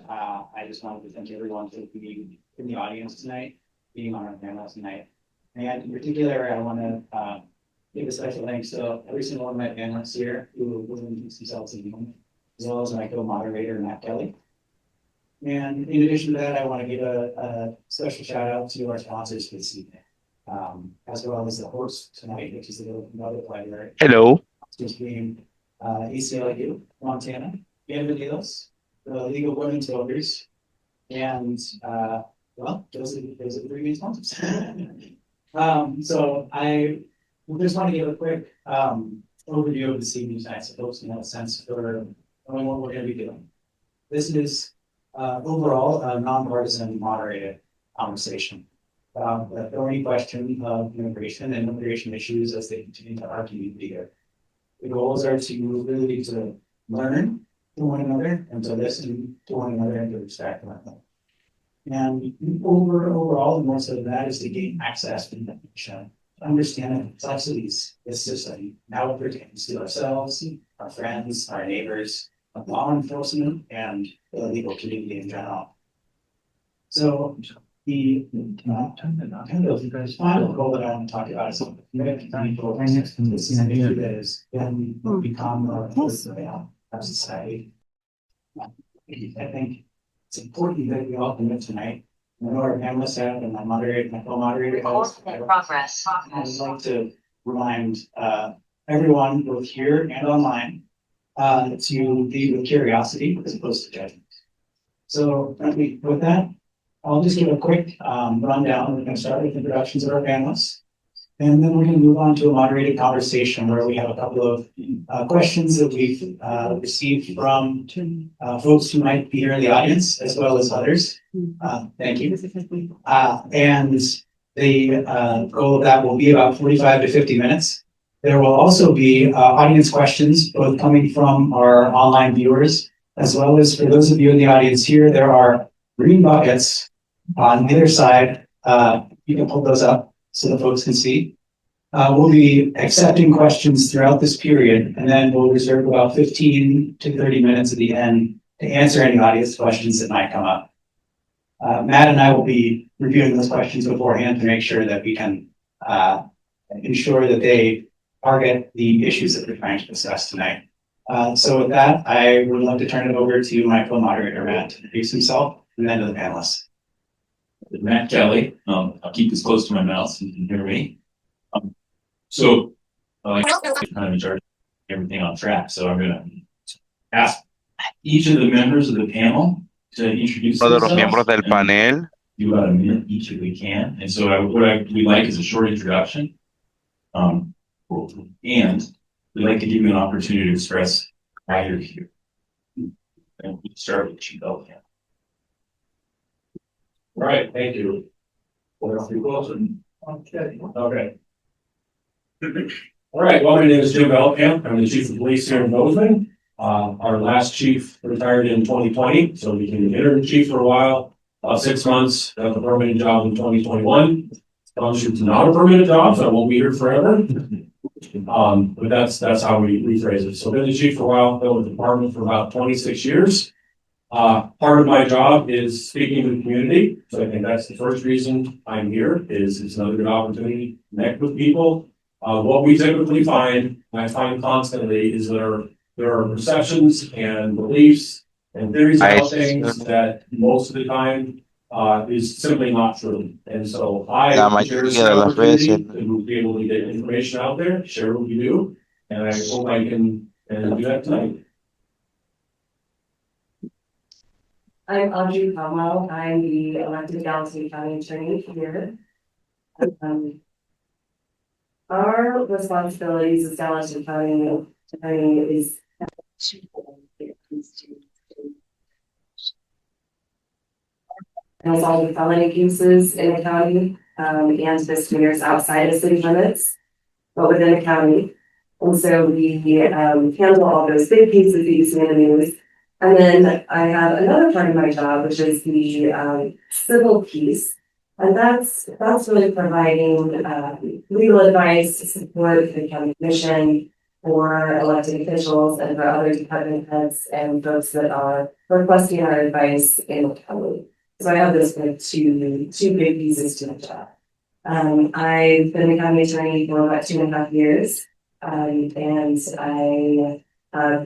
I just wanted to thank everyone for being in the audience tonight, being on our panel tonight. And in particular, I want to give a special thanks to every single one of my panelists here who introduced themselves in the moment, as well as my co-moderator, Matt Kelly. And in addition to that, I want to give a special shout out to our sponsors for this evening, as well as the host tonight, which is the Bozeman Public Library. Hello. Just being ACLU, Montana, bienvenidos, the League of Women's Voters, and well, those are the three main sponsors. So I just want to give a quick overview of this evening tonight, so folks can have a sense for knowing what we're going to be doing. This is overall a nonpartisan, moderated conversation about the thorny question of immigration and immigration issues as they continue to our community here. The goals are to really to learn from one another and to listen to one another and to respect one another. And overall, the most of that is to gain access to information, to understand the complexities of this system, how it pertains to ourselves, our friends, our neighbors, law enforcement, and the legal community in general. So the kind of final goal that I want to talk about is something this is an issue that has become a society. I think it's important that we all commit tonight. I know our panelists have, and my co-moderator has. Progress. I would like to remind everyone, both here and online, to lead with curiosity as opposed to judgment. So with that, I'll just give a quick rundown. We're going to start with introductions of our panelists, and then we're going to move on to a moderated conversation where we have a couple of questions that we've received from folks who might be here in the audience, as well as others. Thank you. And the goal of that will be about 45 to 50 minutes. There will also be audience questions, both coming from our online viewers, as well as for those of you in the audience here. There are green buckets on either side. You can pull those up so the folks can see. We'll be accepting questions throughout this period, and then we'll reserve about 15 to 30 minutes at the end to answer any audience questions that might come up. Matt and I will be reviewing those questions beforehand to make sure that we can ensure that they target the issues that we're trying to discuss tonight. So with that, I would like to turn it over to my co-moderator, Matt, to introduce himself, and then to the panelists. Matt Kelly. I'll keep this close to my mouth so you can hear me. So I'm kind of in charge of everything on track. So I'm going to ask each of the members of the panel to introduce Todos los themselves. miembros del panel. Do about a minute each if we can. And so what we'd like is a short introduction. And we'd like to give you an opportunity to express why you're here. And we'll start with Chief Elkham. All right, thank you. Okay. All right, well, my name is Jim Elkham. I'm the Chief of Police here in Bozeman. Our last chief retired in 2020, so we became interim chief for a while, 6 months, got the permanent job in 2021. It's not a permanent job, so I won't be here forever. But that's how we rephrase it. So been the chief for a while, been with the department for about 26 years. Part of my job is speaking to the community. So I think that's the first reason I'm here is it's another good opportunity to connect with people. What we typically find, I find constantly, is there are perceptions and beliefs and theories about things that most of the time is simply not true. And so I share this opportunity to be able to get information out there, share what we do, and I hope I can do that tonight. I'm Audrey Cromwell. I'm the elected Gallatin County Attorney here. Our responsibilities as Gallatin County Attorney is all the felony cases in the county and misdemeanors outside of city limits, but within the county. And so we handle all those big cases that you see in the news. And then I have another part of my job, which is the civil piece. And that's really providing legal advice to support the county commission for elected officials and for other department heads and folks that are requesting our advice in the county. So I have this like two big pieces to the job. I've been a county attorney for about 2.5 years, and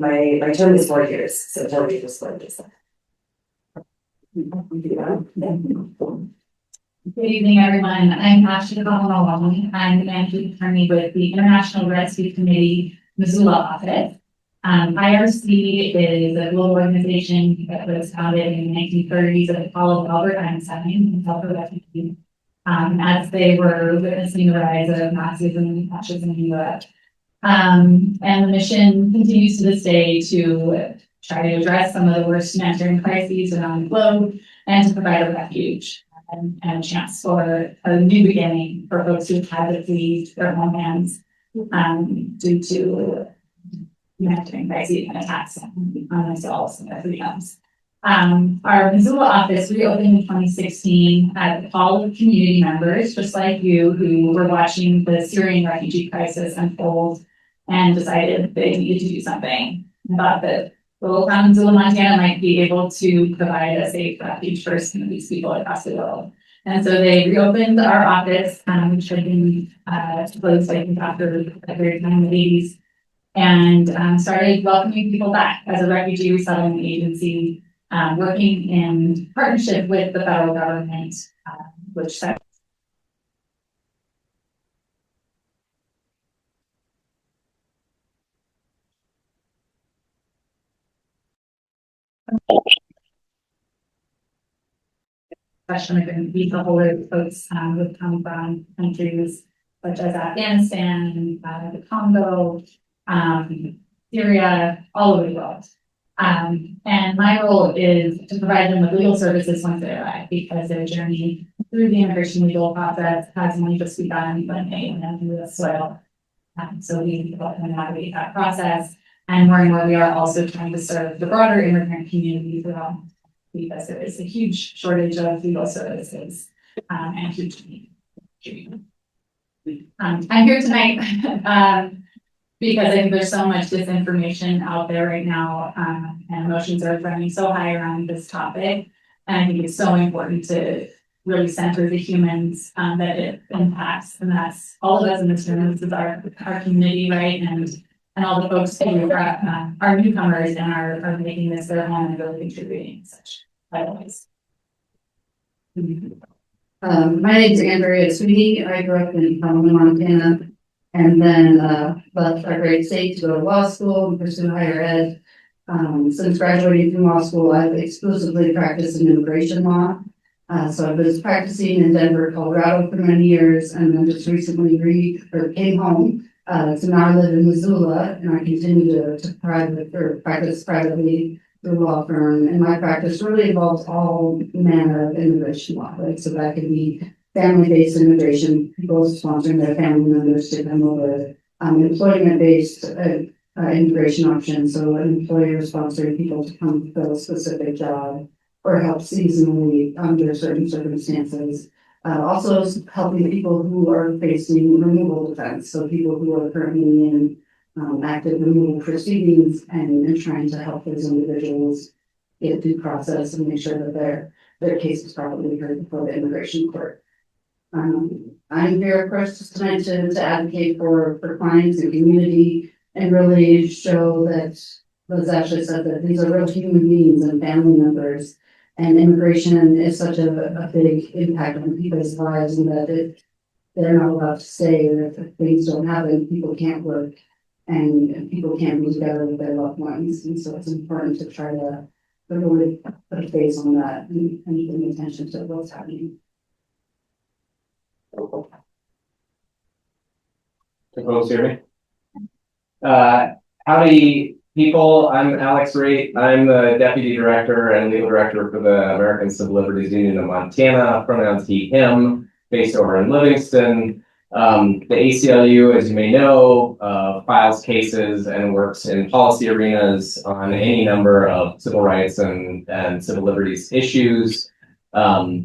my term is 4 years, so 4 years, 4 years. Good evening, everyone. I'm Ashley Malone. I'm the managing attorney with the International Rescue Committee Missoula office. IRC is a global organization that was founded in the 1930s at the call of Albert Einstein and helped refugees as they were witnessing the rise of Nazism and fascism in Europe. And the mission continues to this day to try to address some of the worst humanitarian crises around the globe and to provide a refuge and a chance for a new beginning for folks who've had to flee their homelands due to humanitarian crises and attacks on themselves and their freedoms. Our Missoula office reopened in 2016 at the call of community members, just like you, who were watching the Syrian refugee crisis unfold and decided they needed to do something. I thought that the little town in Missoula, Montana might be able to provide a safe refuge for some of these people across the world. And so they reopened our office, which had been closed, I think, after the period time in the 80s, and started welcoming people back as a refugee resettlement agency, working in partnership with the federal government, which set especially going to be the whole of folks who've come from countries such as Afghanistan, the Congo, Syria, all over the world. And my role is to provide them with legal services once they arrive, because their journey through the immigration legal process has only just begun when they enter the soil. So we help them navigate that process. And more we are also trying to serve the broader immigrant community throughout, because there is a huge shortage of legal services and huge need. I'm here tonight because I think there's so much disinformation out there right now, and emotions are running so high around this topic. And I think it's so important to really center the humans that it impacts, and that's all of us in this room. This is our community, right? And all the folks who are newcomers and are making this their home and really contributing in such vital ways. My name is Andrea Sweeney. I grew up in Bozeman, Montana, and then left our great state to go to law school and pursue higher ed. Since graduating from law school, I've exclusively practiced in immigration law. So I was practicing in Denver, Colorado for many years, and then just recently came home. So now I live in Missoula, and I continue to practice privately through a law firm. And my practice really involves all manner of immigration law, right? So that could be family-based immigration, people sponsoring their family members to come over, employment-based immigration options, so an employer sponsoring people to come fill a specific job or help seasonally under certain circumstances. Also helping people who are facing removal defense, so people who are currently in active removal proceedings and trying to help those individuals get due process and make sure that their case is properly heard before the immigration court. I'm here, of course, tonight to advocate for clients and community and really show that, as Ashley said, that these are real human beings and family members. And immigration is such a big impact on people's lives, and that they're not allowed to stay, and if things don't happen, people can't work and people can't be together with their loved ones. And so it's important to try to really put a face on that and pay attention to what's happening. Can folks hear me? Howdy, people. I'm Alex Raitt. I'm the Deputy Director and Legal Director for the American Civil Liberties Union of Montana, pronouns he, him, based over in Livingston. The ACLU, as you may know, files cases and works in policy arenas on any number of civil rights and civil liberties issues,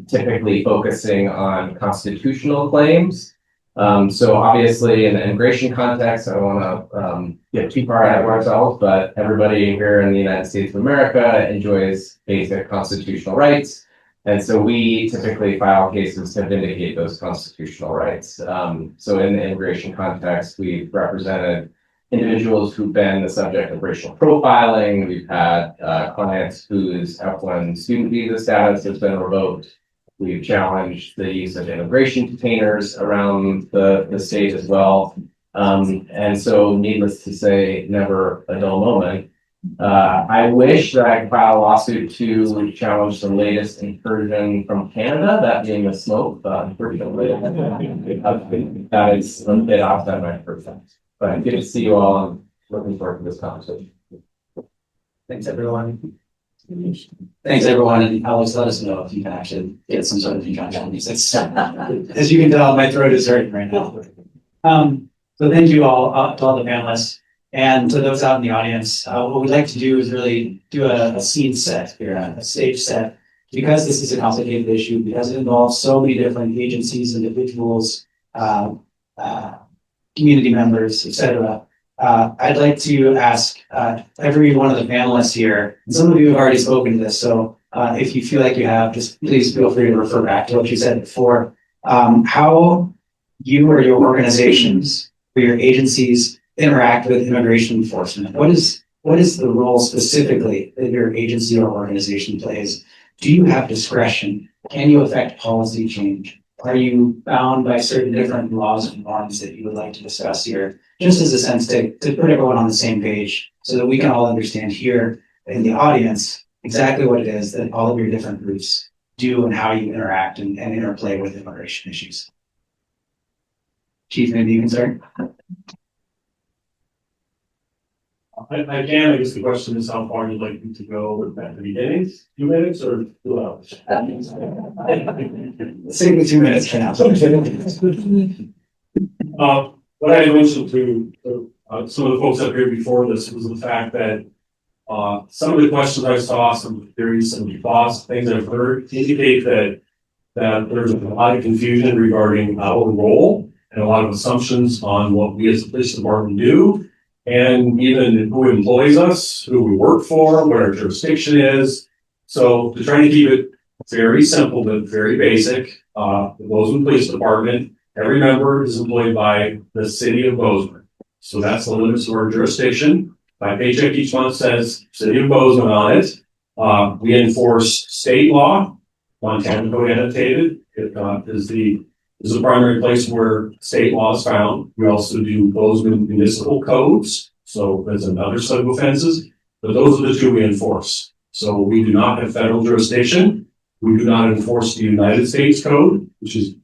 typically focusing on constitutional claims. So obviously in the immigration context, I don't want to get too far ahead of ourselves, but everybody here in the United States of America enjoys basic constitutional rights. And so we typically file cases to vindicate those constitutional rights. So in the immigration context, we've represented individuals who've been the subject of racial profiling. We've had clients whose F1 student visa status has been revoked. We've challenged the use of immigration detainers around the state as well. And so needless to say, never a dull moment. I wish that I could file a lawsuit to challenge the latest incursion from Canada, that being the smoke, but unfortunately, that is a bit outside my purview. But good to see you all. I'm looking forward to this conversation. Thanks, everyone. Thanks, everyone, and Alex, let us know if you can actually get some sort of injunction. As you can tell, my throat is hurting right now. So thank you all, to all the panelists, and to those out in the audience. What we'd like to do is really do a scene set here, a stage set, because this is a complicated issue, because it involves so many different agencies, individuals, community members, etc. I'd like to ask every one of the panelists here, and some of you have already spoken to this, so if you feel like you have, just please feel free to refer back to what you said before. How you or your organizations or your agencies interact with immigration enforcement. What is the role specifically that your agency or organization plays? Do you have discretion? Can you affect policy change? Are you bound by certain different laws and norms that you would like to discuss here? Just as a sense to put everyone on the same page so that we can all understand here in the audience exactly what it is that all of your different groups do and how you interact and interplay with immigration issues. Chief, maybe you can start. I guess the question is how far you'd like me to go at the beginning, 2 minutes or 2 hours? Let's take the 2 minutes for now. What I mentioned to some of the folks up here before this was the fact that some of the questions I saw, some of the theories, some of the thoughts, things I've heard indicate that there's a lot of confusion regarding our role and a lot of assumptions on what we as a police department do, and even who employs us, who we work for, what our jurisdiction is. So to try to keep it very simple but very basic, the Bozeman Police Department, every member is employed by the city of Bozeman. So that's the limits of our jurisdiction. My paycheck each month says City of Bozeman on it. We enforce state law, Montana Code annotated. It is the primary place where state law is found. We also do Bozeman municipal codes. So that's another set of offenses, but those are the two we enforce. So we do not have federal jurisdiction. We do not enforce the United States Code, which is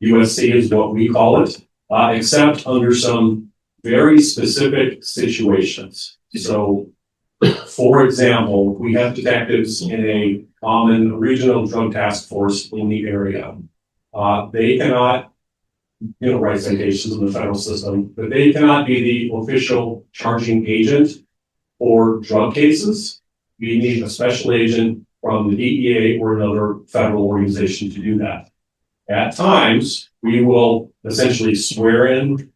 USC is what we call it, except under some very specific situations. So, for example, we have detectives in a common regional drug task force in the area. They cannot, write citations in the federal system, but they cannot be the official charging agent for drug cases. We need a special agent from the DEA or another federal organization to do that. At times, we will essentially swear in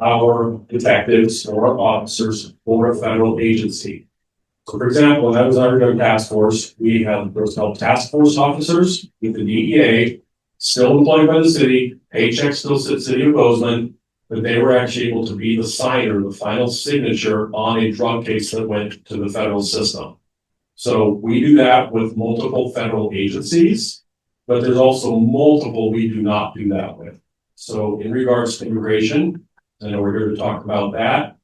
our detectives or our officers for a federal agency. So, for example, when I was on our drug task force, we had those called task force officers with the DEA, still employed by the city, paycheck still sits City of Bozeman, but they were actually able to be the signer, the final signature on a drug case that went to the federal system. So we do that with multiple federal agencies, but there's also multiple we do not do that with. So in regards to immigration, I know we're here to talk about that.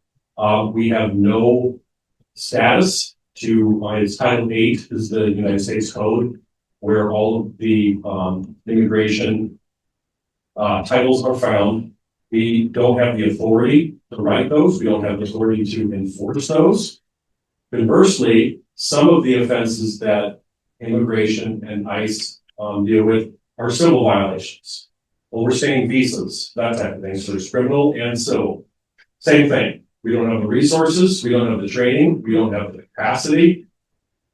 We have no status to, it's Title 8 is the United States Code, where all of the immigration titles are found. We don't have the authority to write those. We don't have the authority to enforce those. Conversely, some of the offenses that immigration and ICE deal with are civil violations. Overstaying visas, that type of thing. So there's criminal and civil. Same thing. We don't have the resources. We don't have the training. We don't have the capacity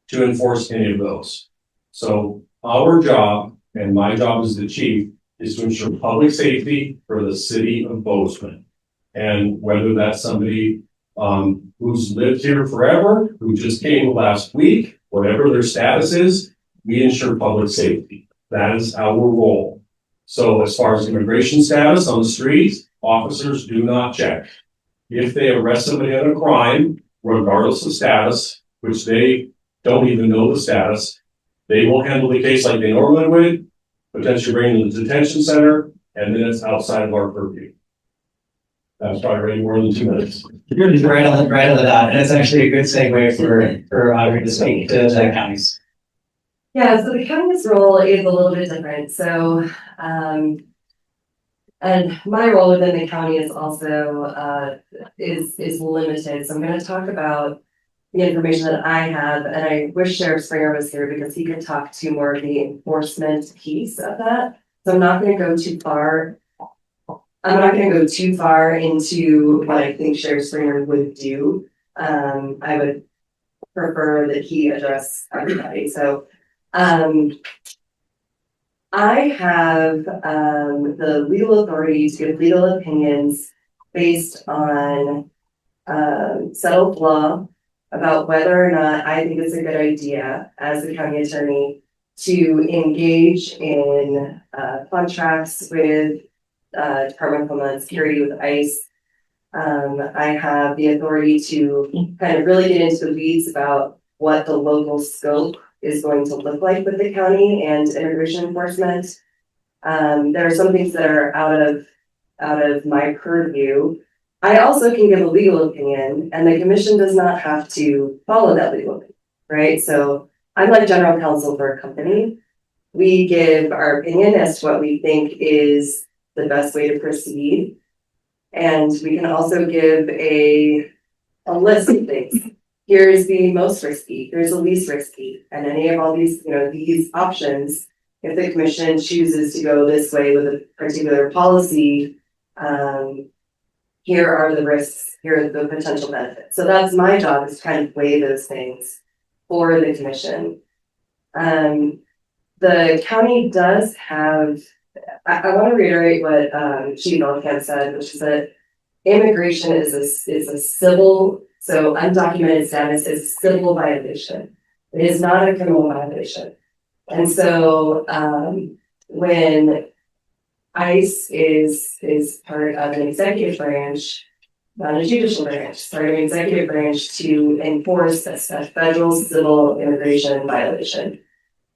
to enforce any of those. So our job, and my job as the chief, is to ensure public safety for the city of Bozeman. And whether that's somebody who's lived here forever, who just came last week, whatever their status is, we ensure public safety. That is our role. So as far as immigration status on the streets, officers do not check. If they arrest somebody on a crime, regardless of status, which they don't even know the status, they will handle the case like they normally would, potentially bring them to the detention center, and then it's outside of our purview. That's probably already more than 2 minutes. You're right on the dot, and it's actually a good segue for Audrey to speak to the counties. Yeah, so the county's role is a little bit different. So, and my role within the county is also is limited. So I'm going to talk about the information that I have, and I wish Sheriff Springer was here because he could talk to more of the enforcement piece of that. So I'm not going to go too far. I'm not going to go too far into what I think Sheriff Springer would do. I would prefer that he address everybody. So I have the legal authority to give legal opinions based on settled law about whether or not I think it's a good idea as the county attorney to engage in contracts with Department of Homeland Security, with ICE. I have the authority to kind of really get into the weeds about what the local scope is going to look like with the county and immigration enforcement. There are some things that are out of my purview. I also can give a legal opinion, and the commission does not have to follow that legal opinion, right? So I'm like general counsel for a company. We give our opinion as to what we think is the best way to proceed. And we can also give a list of things. Here's the most risky, here's the least risky, and any of all these, these options, if the commission chooses to go this way with a particular policy, here are the risks, here are the potential benefits. So that's my job, is to kind of weigh those things for the commission. The county does have, I want to reiterate what Chief Ellicott said, which is that immigration is a civil, so undocumented status is a civil violation. It is not a criminal violation. And so when ICE is part of an executive branch, not a judicial branch, part of an executive branch to enforce a federal civil immigration violation.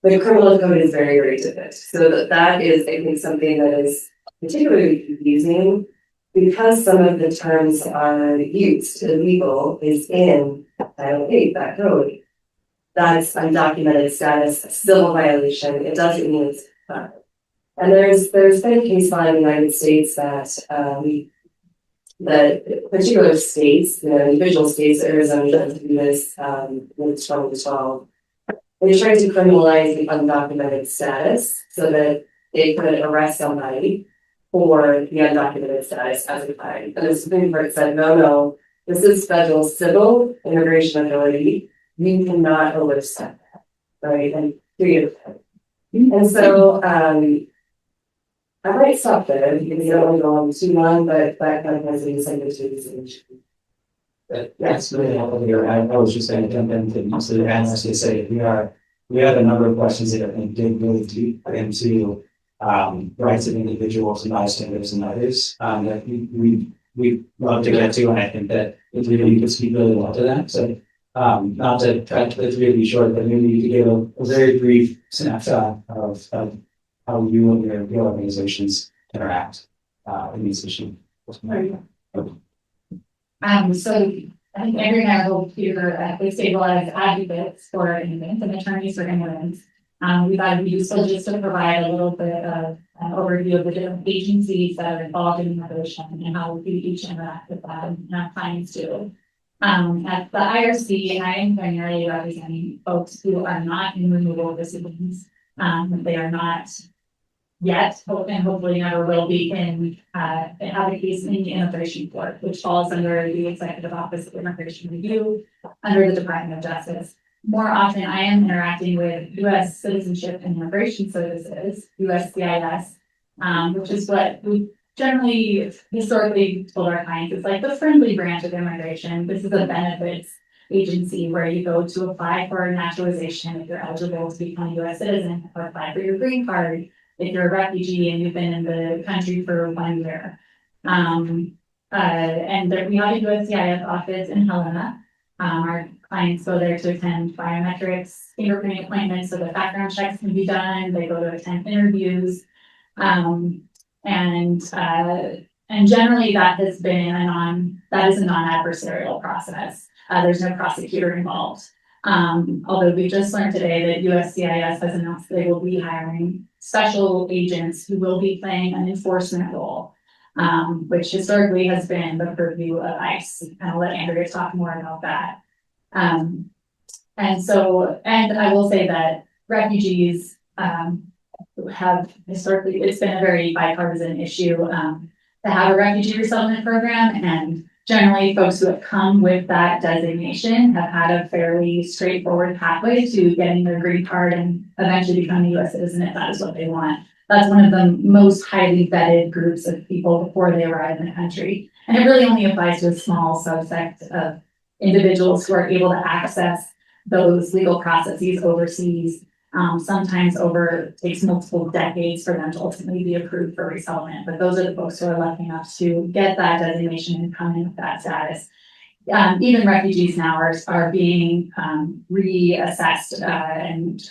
The criminal code is very, very different. So that is, I think, something that is particularly confusing because some of the terms are used. Illegal is in Title 8, that code. That's undocumented status, a civil violation. It doesn't mean it's fine. And there's been a case law in the United States that particular states, individual states, Arizona doesn't do this in 2012. They tried to criminalize the undocumented status so that they could arrest somebody for the undocumented status as a crime. And the Supreme Court said, no, this is federal civil immigration authority. You cannot overstep that, right? And and so I might stop there because I don't want to go on too long, but that kind of has an incentive to this issue. That's really helpful here. I was just going to jump into most of the analysts to say we have a number of questions that I think dig really deep into rights of individuals and bystanders and others that we love to get to, and I think that it really could speak really well to that. So not to try to really be short, but maybe you could give a very brief snapshot of how you and your organizations interact in these issues. So I think Andrew and I hope to stabilize advocates for immigrants and attorneys for immigrants. We thought it'd be useful just to provide a little bit of an overview of the different agencies that are involved in immigration and how we each interact with that and our clients do. At the IRC, I am primarily representing folks who are not in removal recipients. They are not yet, and hopefully never will be in have a case in the immigration court, which falls under the Executive Office of Immigration Review under the Department of Justice. More often, I am interacting with U.S. Citizenship and Immigration Services, USCIS, which is what we generally historically told our clients. It's like the friendly branch of immigration. This is a benefits agency where you go to apply for naturalization if you're eligible to become a U.S. citizen, or apply for your green card if you're a refugee and you've been in the country for 1 year. And we have a USCIS office in Helena. Our clients go there to attend biometrics, fingerprinting appointments, so that background checks can be done. They go to attend interviews. And generally that is a non-adversarial process. There's no prosecutor involved. Although we just learned today that USCIS has announced they will be hiring special agents who will be playing an enforcement role, which historically has been the purview of ICE. And I'll let Andrea talk more about that. And I will say that refugees have historically, it's been a very bipartisan issue to have a refugee resettlement program, and generally folks who have come with that designation have had a fairly straightforward pathway to getting their green card and eventually becoming a U.S. citizen if that is what they want. That's one of the most highly vetted groups of people before they arrive in the country. And it really only applies to a small subset of individuals who are able to access those legal processes overseas. Sometimes takes multiple decades for them to ultimately be approved for resettlement, but those are the folks who are lucky enough to get that designation and come in with that status. Even refugees now are being reassessed, and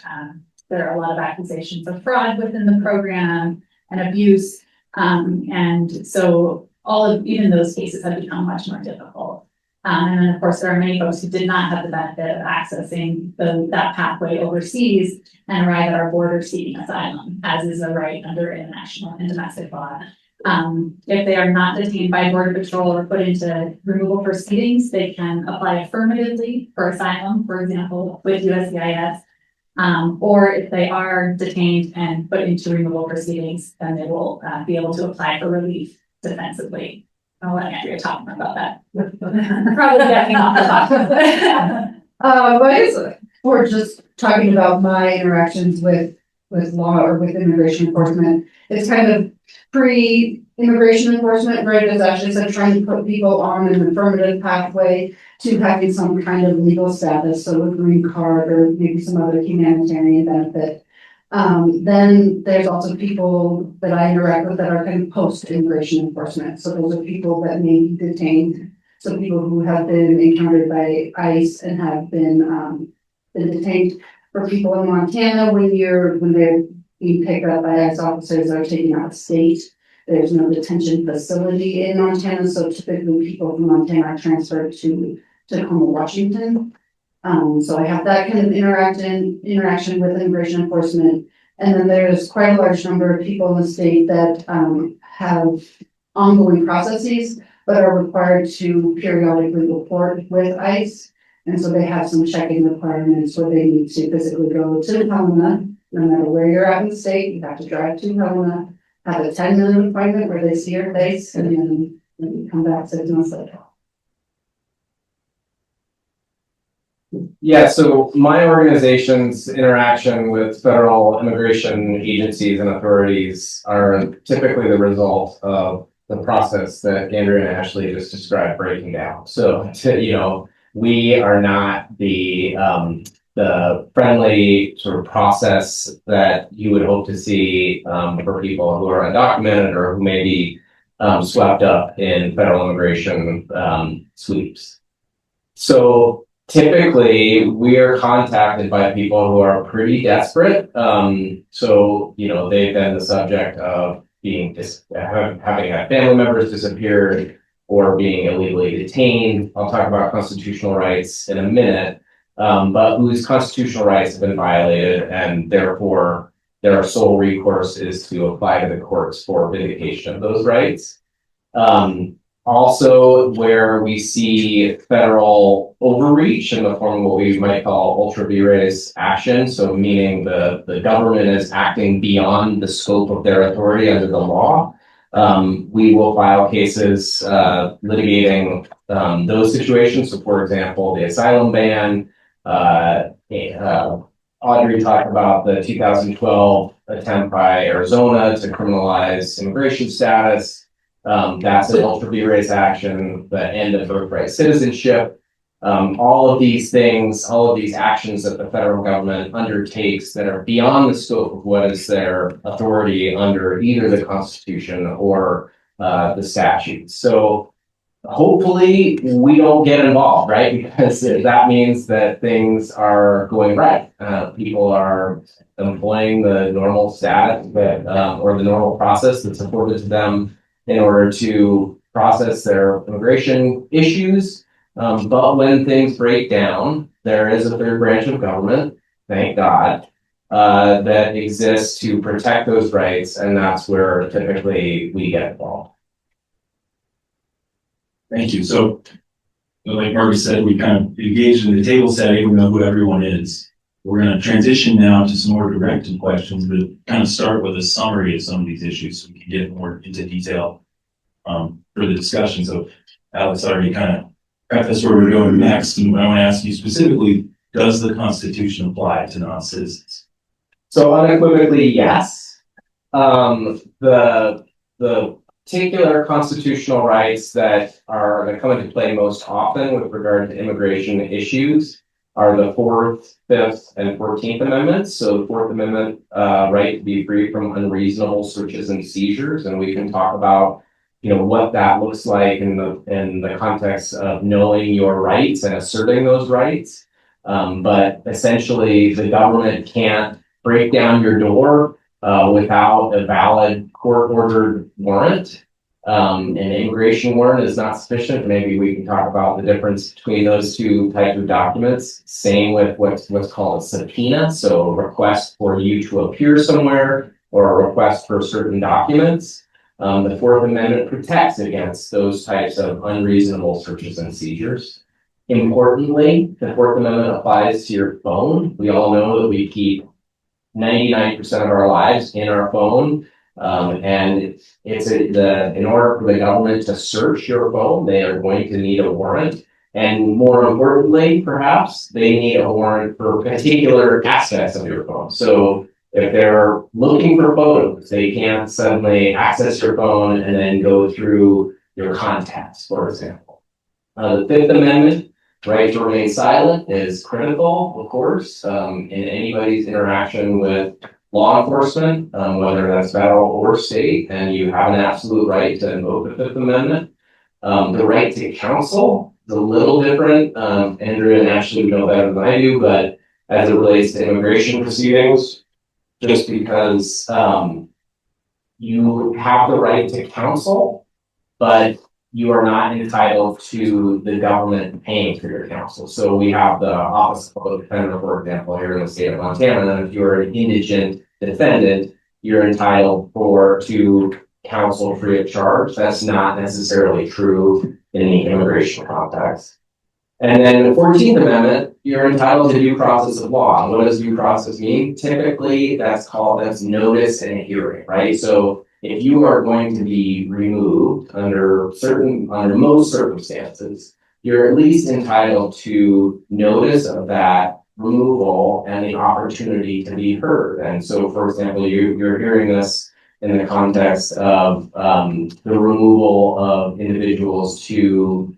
there are a lot of accusations of fraud within the program and abuse, and so even those cases have become much more difficult. And then, of course, there are many folks who did not have the benefit of accessing that pathway overseas and arrive at our border seeking asylum, as is a right under international and domestic law. If they are not detained by Border Patrol or put into removal proceedings, they can apply affirmatively for asylum, for example, with USCIS. Or if they are detained and put into removal proceedings, then they will be able to apply for relief defensively. I'll let Andrea talk more about that. Probably getting off the topic. I guess we're just talking about my interactions with law or with immigration enforcement. It's kind of pre-immigration enforcement, right? It's actually like trying to put people on an affirmative pathway to having some kind of legal status, so a green card or maybe some other humanitarian benefit. Then there's also people that I interact with that are kind of post-immigration enforcement. So those are people that may be detained. So people who have been encountered by ICE and have been detained. For people in Montana, when they're being picked up by ICE officers that are taken out of state, there's no detention facility in Montana. So typically people from Montana are transferred to Tacoma, Washington. So I have that kind of interaction with immigration enforcement. And then there's quite a large number of people in the state that have ongoing processes, but are required to periodically report with ICE. And so they have some checking requirements where they need to physically go to Helena, no matter where you're at in the state, you have to drive to Helena, have a 10-minute appointment where they see your face, and then you come back 6 months later. Yeah, so my organization's interaction with federal immigration agencies and authorities are typically the result of the process that Andrea and Ashley just described breaking down. So, we are not the friendly sort of process that you would hope to see for people who are undocumented or who may be swept up in federal immigration sweeps. So typically, we are contacted by people who are pretty desperate. They've been the subject of having had family members disappeared or being illegally detained. I'll talk about constitutional rights in a minute, but whose constitutional rights have been violated, and therefore their sole recourse is to apply to the courts for vindication of those rights. Also, where we see federal overreach in the form of what we might call ultra vires action, so meaning the government is acting beyond the scope of their authority under the law, we will file cases litigating those situations. So, for example, the asylum ban, Audrey talked about the 2012 attempt by Arizona to criminalize immigration status. That's an ultra vires action, the end of birthright citizenship. All of these things, all of these actions that the federal government undertakes that are beyond the scope of what is their authority under either the Constitution or the statutes. So hopefully we don't get involved, right? Because that means that things are going right. People are employing the normal status that, or the normal process that's afforded to them in order to process their immigration issues. But when things break down, there is a third branch of government, thank God, that exists to protect those rights, and that's where typically we get involved. Thank you. So, like Margaret said, we kind of engaged in the table setting. We know who everyone is. We're going to transition now to some more directed questions, but kind of start with a summary of some of these issues so we can get more into detail for the discussion. So, Alex already kind of prefaced where we're going next, and I want to ask you specifically: does the Constitution apply to non-citizens? So unequivocally, yes. The particular constitutional rights that come into play most often with regard to immigration issues are the 4th, 5th, and 14th Amendments. So the 4th Amendment, right to be free from unreasonable searches and seizures, and we can talk about what that looks like in the context of knowing your rights and asserting those rights. But essentially, the government can't break down your door without a valid court-ordered warrant. An immigration warrant is not sufficient. Maybe we can talk about the difference between those two types of documents. Same with what's called a subpoena, so a request for you to appear somewhere or a request for certain documents. The 4th Amendment protects against those types of unreasonable searches and seizures. Importantly, the 4th Amendment applies to your phone. We all know that we keep 99% of our lives in our phone. And in order for the government to search your phone, they are going to need a warrant. And more importantly, perhaps, they need a warrant for particular aspects of your phone. So if they're looking for photos, they can't suddenly access your phone and then go through your contacts, for example. The 5th Amendment, right to remain silent, is critical, of course, in anybody's interaction with law enforcement, whether that's federal or state, and you have an absolute right to invoke the 5th Amendment. The right to counsel is a little different. Andrew and Ashley know better than I do, but as it relates to immigration proceedings, just because you have the right to counsel, but you are not entitled to the government paying for your counsel. So we have the Office of Public Defender, for example, here in the state of Montana, and if you're an indigent defendant, you're entitled to counsel free of charge. That's not necessarily true in the immigration context. And then the 14th Amendment, you're entitled to due process of law. And what does due process mean? Typically, that's notice and a hearing, right? So if you are going to be removed under most circumstances, you're at least entitled to notice of that removal and the opportunity to be heard. And so, for example, you're hearing this in the context of the removal of individuals to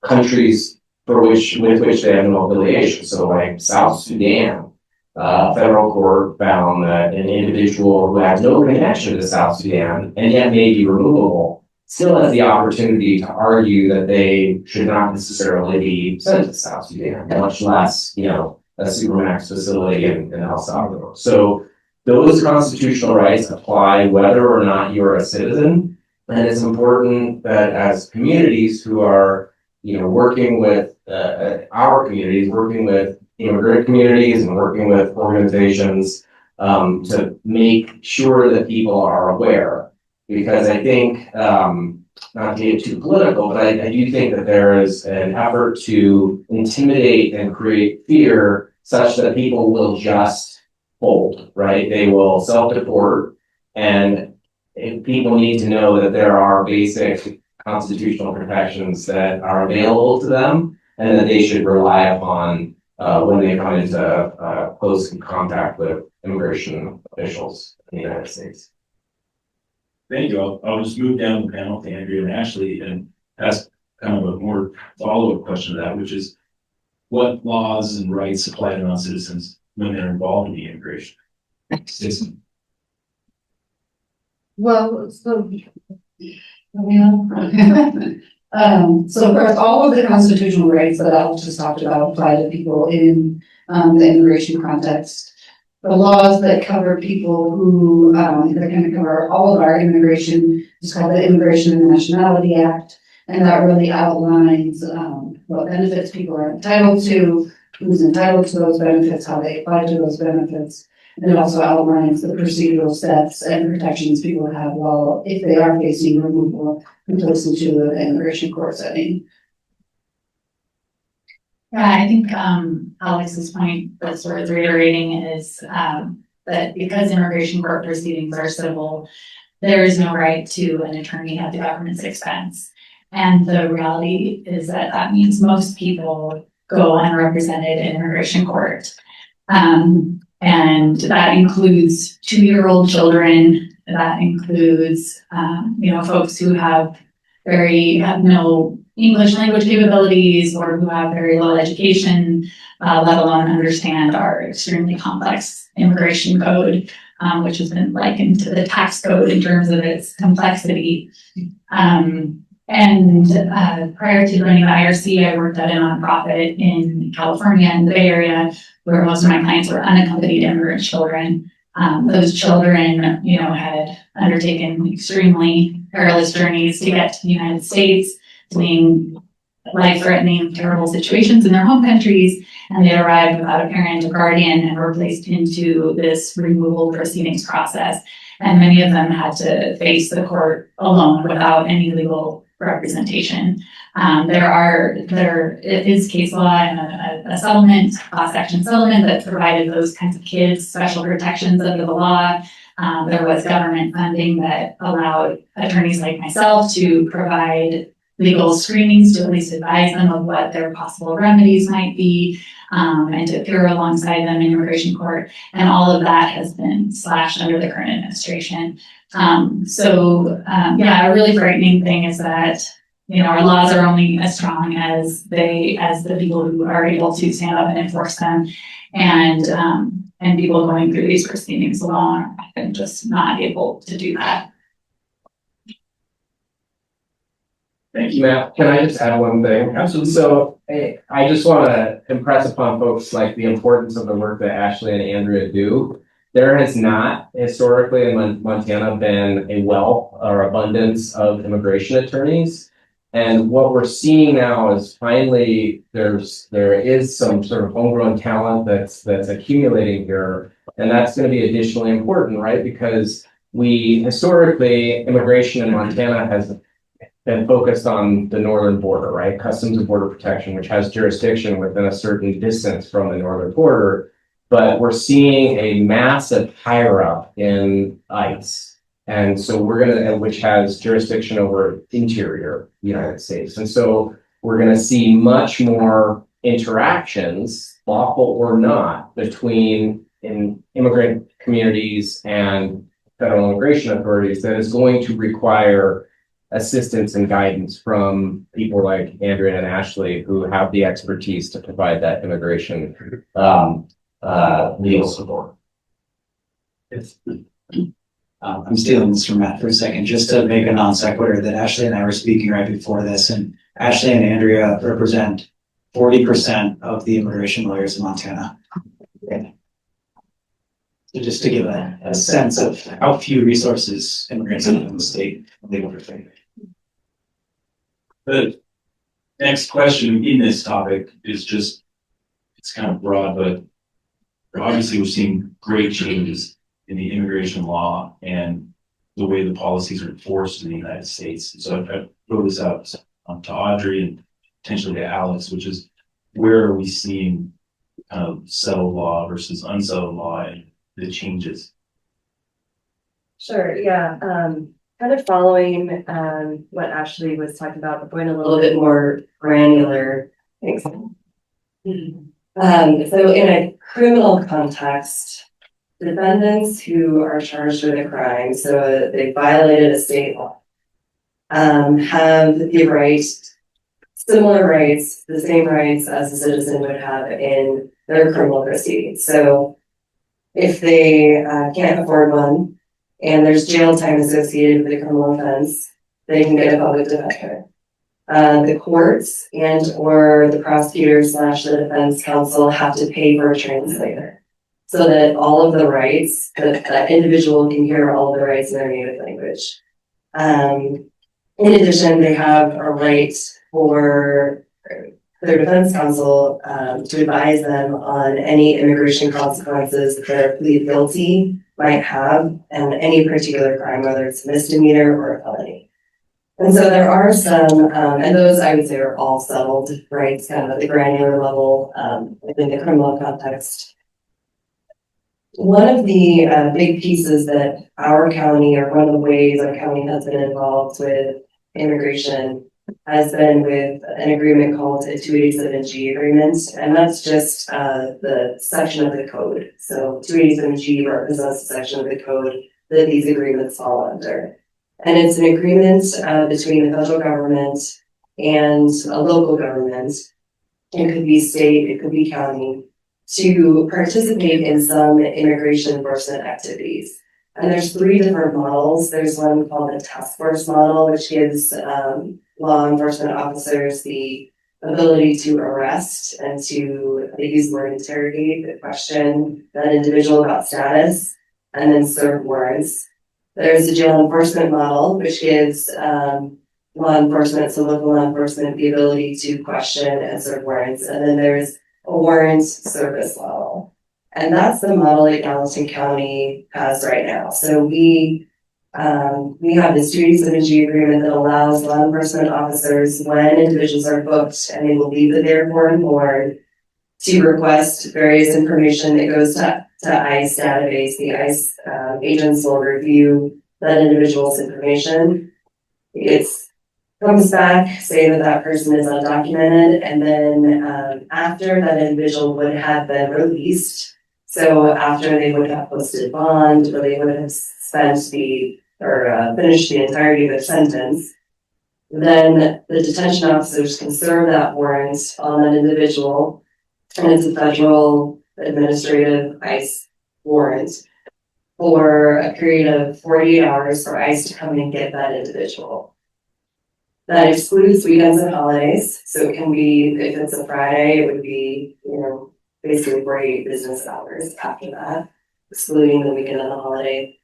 countries with which they have no affiliation. So like South Sudan, federal court found that an individual who has no connection to South Sudan and yet may be removable still has the opportunity to argue that they should not necessarily be sent to South Sudan, much less, a supermax facility in El Salvador. So those constitutional rights apply whether or not you're a citizen. And it's important that as communities who are working with our communities, working with immigrant communities and working with organizations to make sure that people are aware. Because I think, not to get too political, but I do think that there is an effort to intimidate and create fear such that people will just fold, right? They will self-deport, and people need to know that there are basic constitutional protections that are available to them and that they should rely upon when they come into close contact with immigration officials in the United States. Thank you. I'll just move down the panel to Andrea and Ashley and ask kind of a more follow-up question to that, which is what laws and rights apply to non-citizens when they're involved in the immigration system? Well, so, so of course, all of the constitutional rights that Alex just talked about apply to people in the immigration context. The laws that cover people who, that kind of cover all of our immigration is called the Immigration and Nationality Act. And that really outlines what benefits people are entitled to, who's entitled to those benefits, how they apply to those benefits. And it also outlines the procedural steps and protections people have while, if they are facing removal and placed into an immigration court setting. Yeah, I think Alex's point that's worth reiterating is that because immigration court proceedings are civil, there is no right to an attorney at the government's expense. And the reality is that that means most people go unrepresented in immigration court. And that includes 2-year-old children. That includes, folks who have no English language capabilities or who have very low education, let alone understand our extremely complex immigration code, which has been likened to the tax code in terms of its complexity. Prior to joining the IRC, I worked at a nonprofit in California in the Bay Area, where most of my clients were unaccompanied immigrant children. Those children, had undertaken extremely perilous journeys to get to the United States, fleeing life-threatening, terrible situations in their home countries, and they arrived without a parent or guardian and were placed into this removal proceedings process. And many of them had to face the court alone without any legal representation. There is case law and a settlement, class action settlement that provided those kinds of kids special protections under the law. There was government funding that allowed attorneys like myself to provide legal screenings to at least advise them of what their possible remedies might be, and to appear alongside them in immigration court. And all of that has been slashed under the current administration. A really frightening thing is that, our laws are only as strong as the people who are able to stand up and enforce them. And people going through these proceedings alone are often just not able to do that. Thank you, Matt. Can I just add one thing? Absolutely. So I just want to impress upon folks like the importance of the work that Ashley and Andrea do. There has not historically in Montana been a wealth or abundance of immigration attorneys. And what we're seeing now is finally there is some sort of homegrown talent that's accumulating here. And that's going to be additionally important, right? Because historically, immigration in Montana has been focused on the northern border, right? Customs and Border Protection, which has jurisdiction within a certain distance from the northern border. But we're seeing a massive higher up in ICE. And so which has jurisdiction over interior United States. And so we're going to see much more interactions, lawful or not, between immigrant communities and federal immigration authorities that is going to require assistance and guidance from people like Andrea and Ashley, who have the expertise to provide that immigration legal support. I'm stealing this from Matt for a second, just to make a non sequitur that Ashley and I were speaking right before this, and Ashley and Andrea represent 40% of the immigration lawyers in Montana. So just to give a sense of how few resources immigrants have in the state legal profession. The next question in this topic is it's kind of broad, but obviously we're seeing great changes in the immigration law and the way the policies are enforced in the United States. So I throw this out to Audrey and potentially to Alex, which is where are we seeing kind of settled law versus unsettled law and the changes? Sure, yeah. Kind of following what Ashley was talking about, but going a little bit more granular. Thanks. So in a criminal context, defendants who are charged with a crime, so they violated a state law, have the right, similar rights, the same rights as a citizen would have in their criminal proceedings. So if they can't afford one and there's jail time associated with a criminal offense, they can get a public defender. The courts and or the prosecutors / the defense counsel have to pay for a translator so that all of the rights, that individual can hear all of the rights in their native language. In addition, they have a right for their defense counsel to advise them on any immigration consequences that their plea of guilty might have and any particular crime, whether it's a misdemeanor or a felony. And so there are some, and those I would say are all settled rights, kind of at the granular level within the criminal context. One of the big pieces that our county, or one of the ways our county has been involved with immigration, has been with an agreement called a 287G agreement, and that's just the section of the code. So 287G represents the section of the code that these agreements fall under. And it's an agreement between the federal government and a local government. It could be state, it could be county, to participate in some immigration enforcement activities. And there's 3 different models. There's one called the task force model, which gives law enforcement officers the ability to arrest and to, they use the word interrogate, question that individual about status, and then serve warrants. There's a jail enforcement model, which gives law enforcement, so local law enforcement, the ability to question and serve warrants. And then there's a warrant service model. And that's the model that Gallatin County has right now. So we have this 287G agreement that allows law enforcement officers, when individuals are booked and they believe that they're foreign born, to request various information that goes to ICE database. The ICE agents will review that individual's information. It comes back, say that that person is undocumented, and then after that individual would have been released, so after they would have posted bond, or they would have spent finished the entirety of their sentence, then the detention officers can serve that warrant on that individual, and it's a federal administrative ICE warrant for a period of 48 hours for ICE to come and get that individual. That excludes weekends and holidays, so it can be, if it's a Friday, it would be, basically 48 business hours after that, excluding the weekend and the holiday.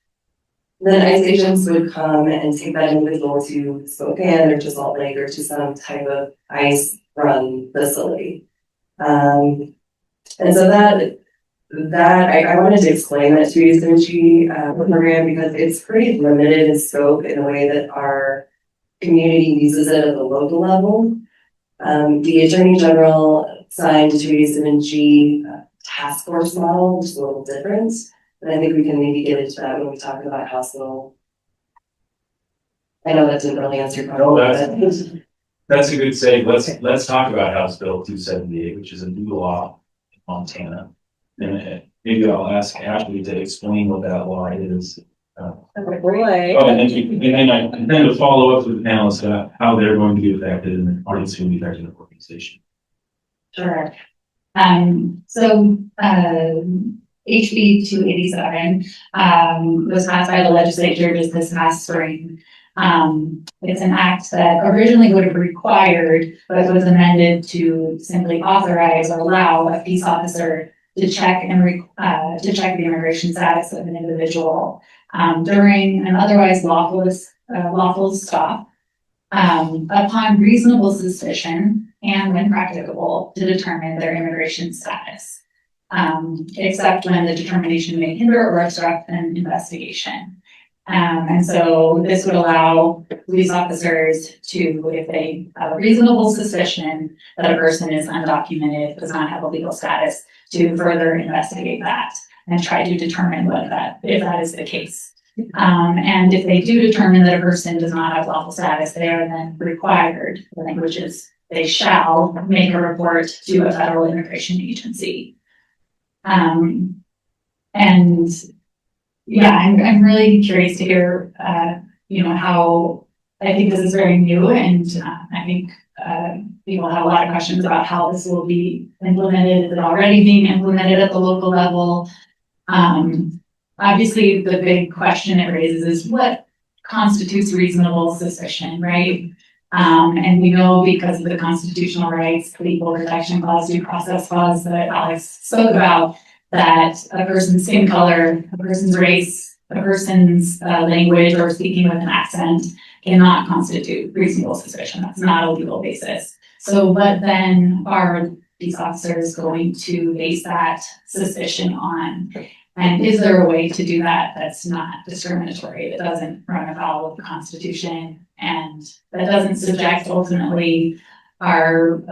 Then ICE agents would come and take that individual to Spokane or to Salt Lake or to some type of ICE run facility. And so that I wanted to explain that 287G program because it's pretty limited in scope in the way that our community uses it at the local level. The Attorney General signed a 287G task force model, which is a little different. But I think we can maybe get into that when we talk about hospital. I know that didn't really answer your question. No, that's a good segue. Let's talk about House Bill 278, which is a new law in Montana. And maybe I'll ask Ashley to explain what that law is. Oh, and then I intend to follow up with the panelists about how they're going to be affected and the parties who will be affected in the organization. Sure. HB 287 was passed by the legislature just this past spring. It's an act that originally would have required, but was amended to simply authorize or allow a peace officer to check the immigration status of an individual during an otherwise lawful stop upon reasonable suspicion and when practicable to determine their immigration status, except when the determination may hinder or obstruct an investigation. And so this would allow police officers to, if they have a reasonable suspicion that a person is undocumented, does not have a legal status, to further investigate that and try to determine if that is the case. And if they do determine that a person does not have lawful status, they are then required, the language is they shall make a report to a federal immigration agency. And yeah, I'm really curious to hear, how, I think this is very new, and I think people have a lot of questions about how this will be implemented. Is it already being implemented at the local level? Obviously, the big question it raises is what constitutes reasonable suspicion, right? And we know because of the constitutional rights, the Equal Protection Clause, Due Process Clause that Alex spoke about, that a person's skin color, a person's race, a person's language or speaking with an accent cannot constitute reasonable suspicion. That's not a legal basis. So what then are these officers going to base that suspicion on? And is there a way to do that that's not discriminatory, that doesn't run afoul of the Constitution, and that doesn't subject ultimately our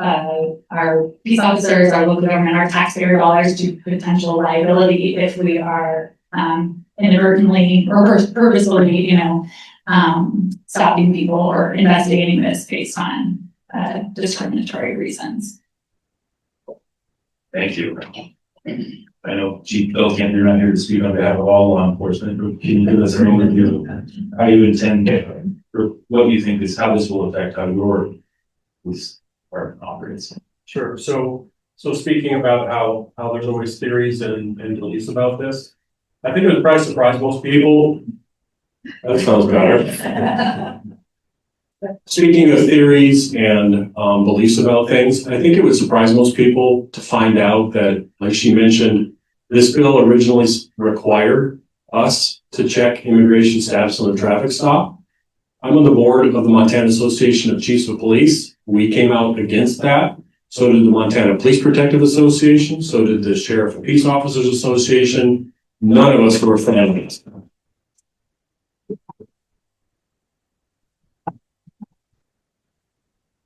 peace officers, our local government, our taxpayer dollars to potential liability if we are inadvertently or purposefully, stopping people or investigating this based on discriminatory reasons? Thank you. I know Chief Bill Kent, you're not here to speak on behalf of all law enforcement, but can you give us an overview of how you intend, or what you think is, how this will affect how your police department operates? Sure. So speaking about how there's always theories and beliefs about this, I think it would probably surprise most people. That sounds better. Speaking of theories and beliefs about things, I think it would surprise most people to find out that, like she mentioned, this bill originally required us to check immigration status on a traffic stop. I'm on the board of the Montana Association of Chiefs of Police. We came out against that. So did the Montana Police Protective Association. So did the Sheriff and Peace Officers Association. None of us were fans of this.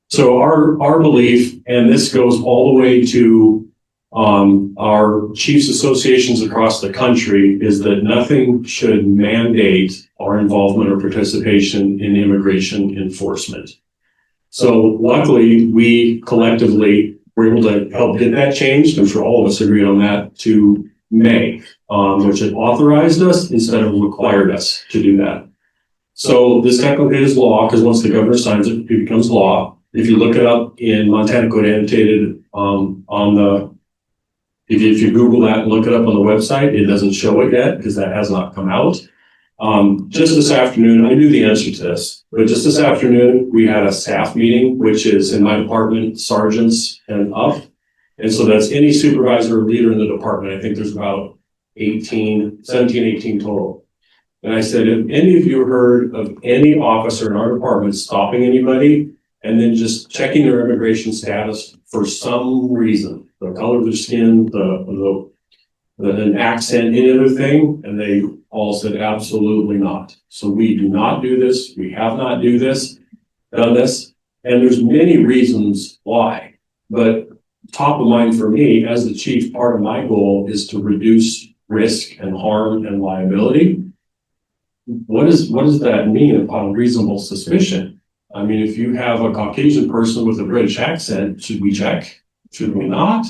So our belief, and this goes all the way to our chiefs associations across the country, is that nothing should mandate our involvement or participation in immigration enforcement. So luckily, we collectively were able to help get that changed. I'm sure all of us agreed on that, to May, which had authorized us instead of required us to do that. So this technically is law, because once the governor signs it, it becomes law. If you look it up in Montana Code Annotated, if you Google that and look it up on the website, it doesn't show it yet because that has not come out. Just this afternoon, I knew the answer to this, but just this afternoon, we had a staff meeting, which is in my department, sergeants and up. And so that's any supervisor or leader in the department. I think there's about 17, 18 total. And I said, if any of you heard of any officer in our department stopping anybody and then just checking their immigration status for some reason, the color of their skin, an accent, any other thing, and they all said absolutely not. So we do not do this. We have not done this, and there's many reasons why. But top of mind for me as the chief, part of my goal is to reduce risk and harm and liability. What does that mean upon reasonable suspicion? I mean, if you have a Caucasian person with a British accent, should we check? Should we not?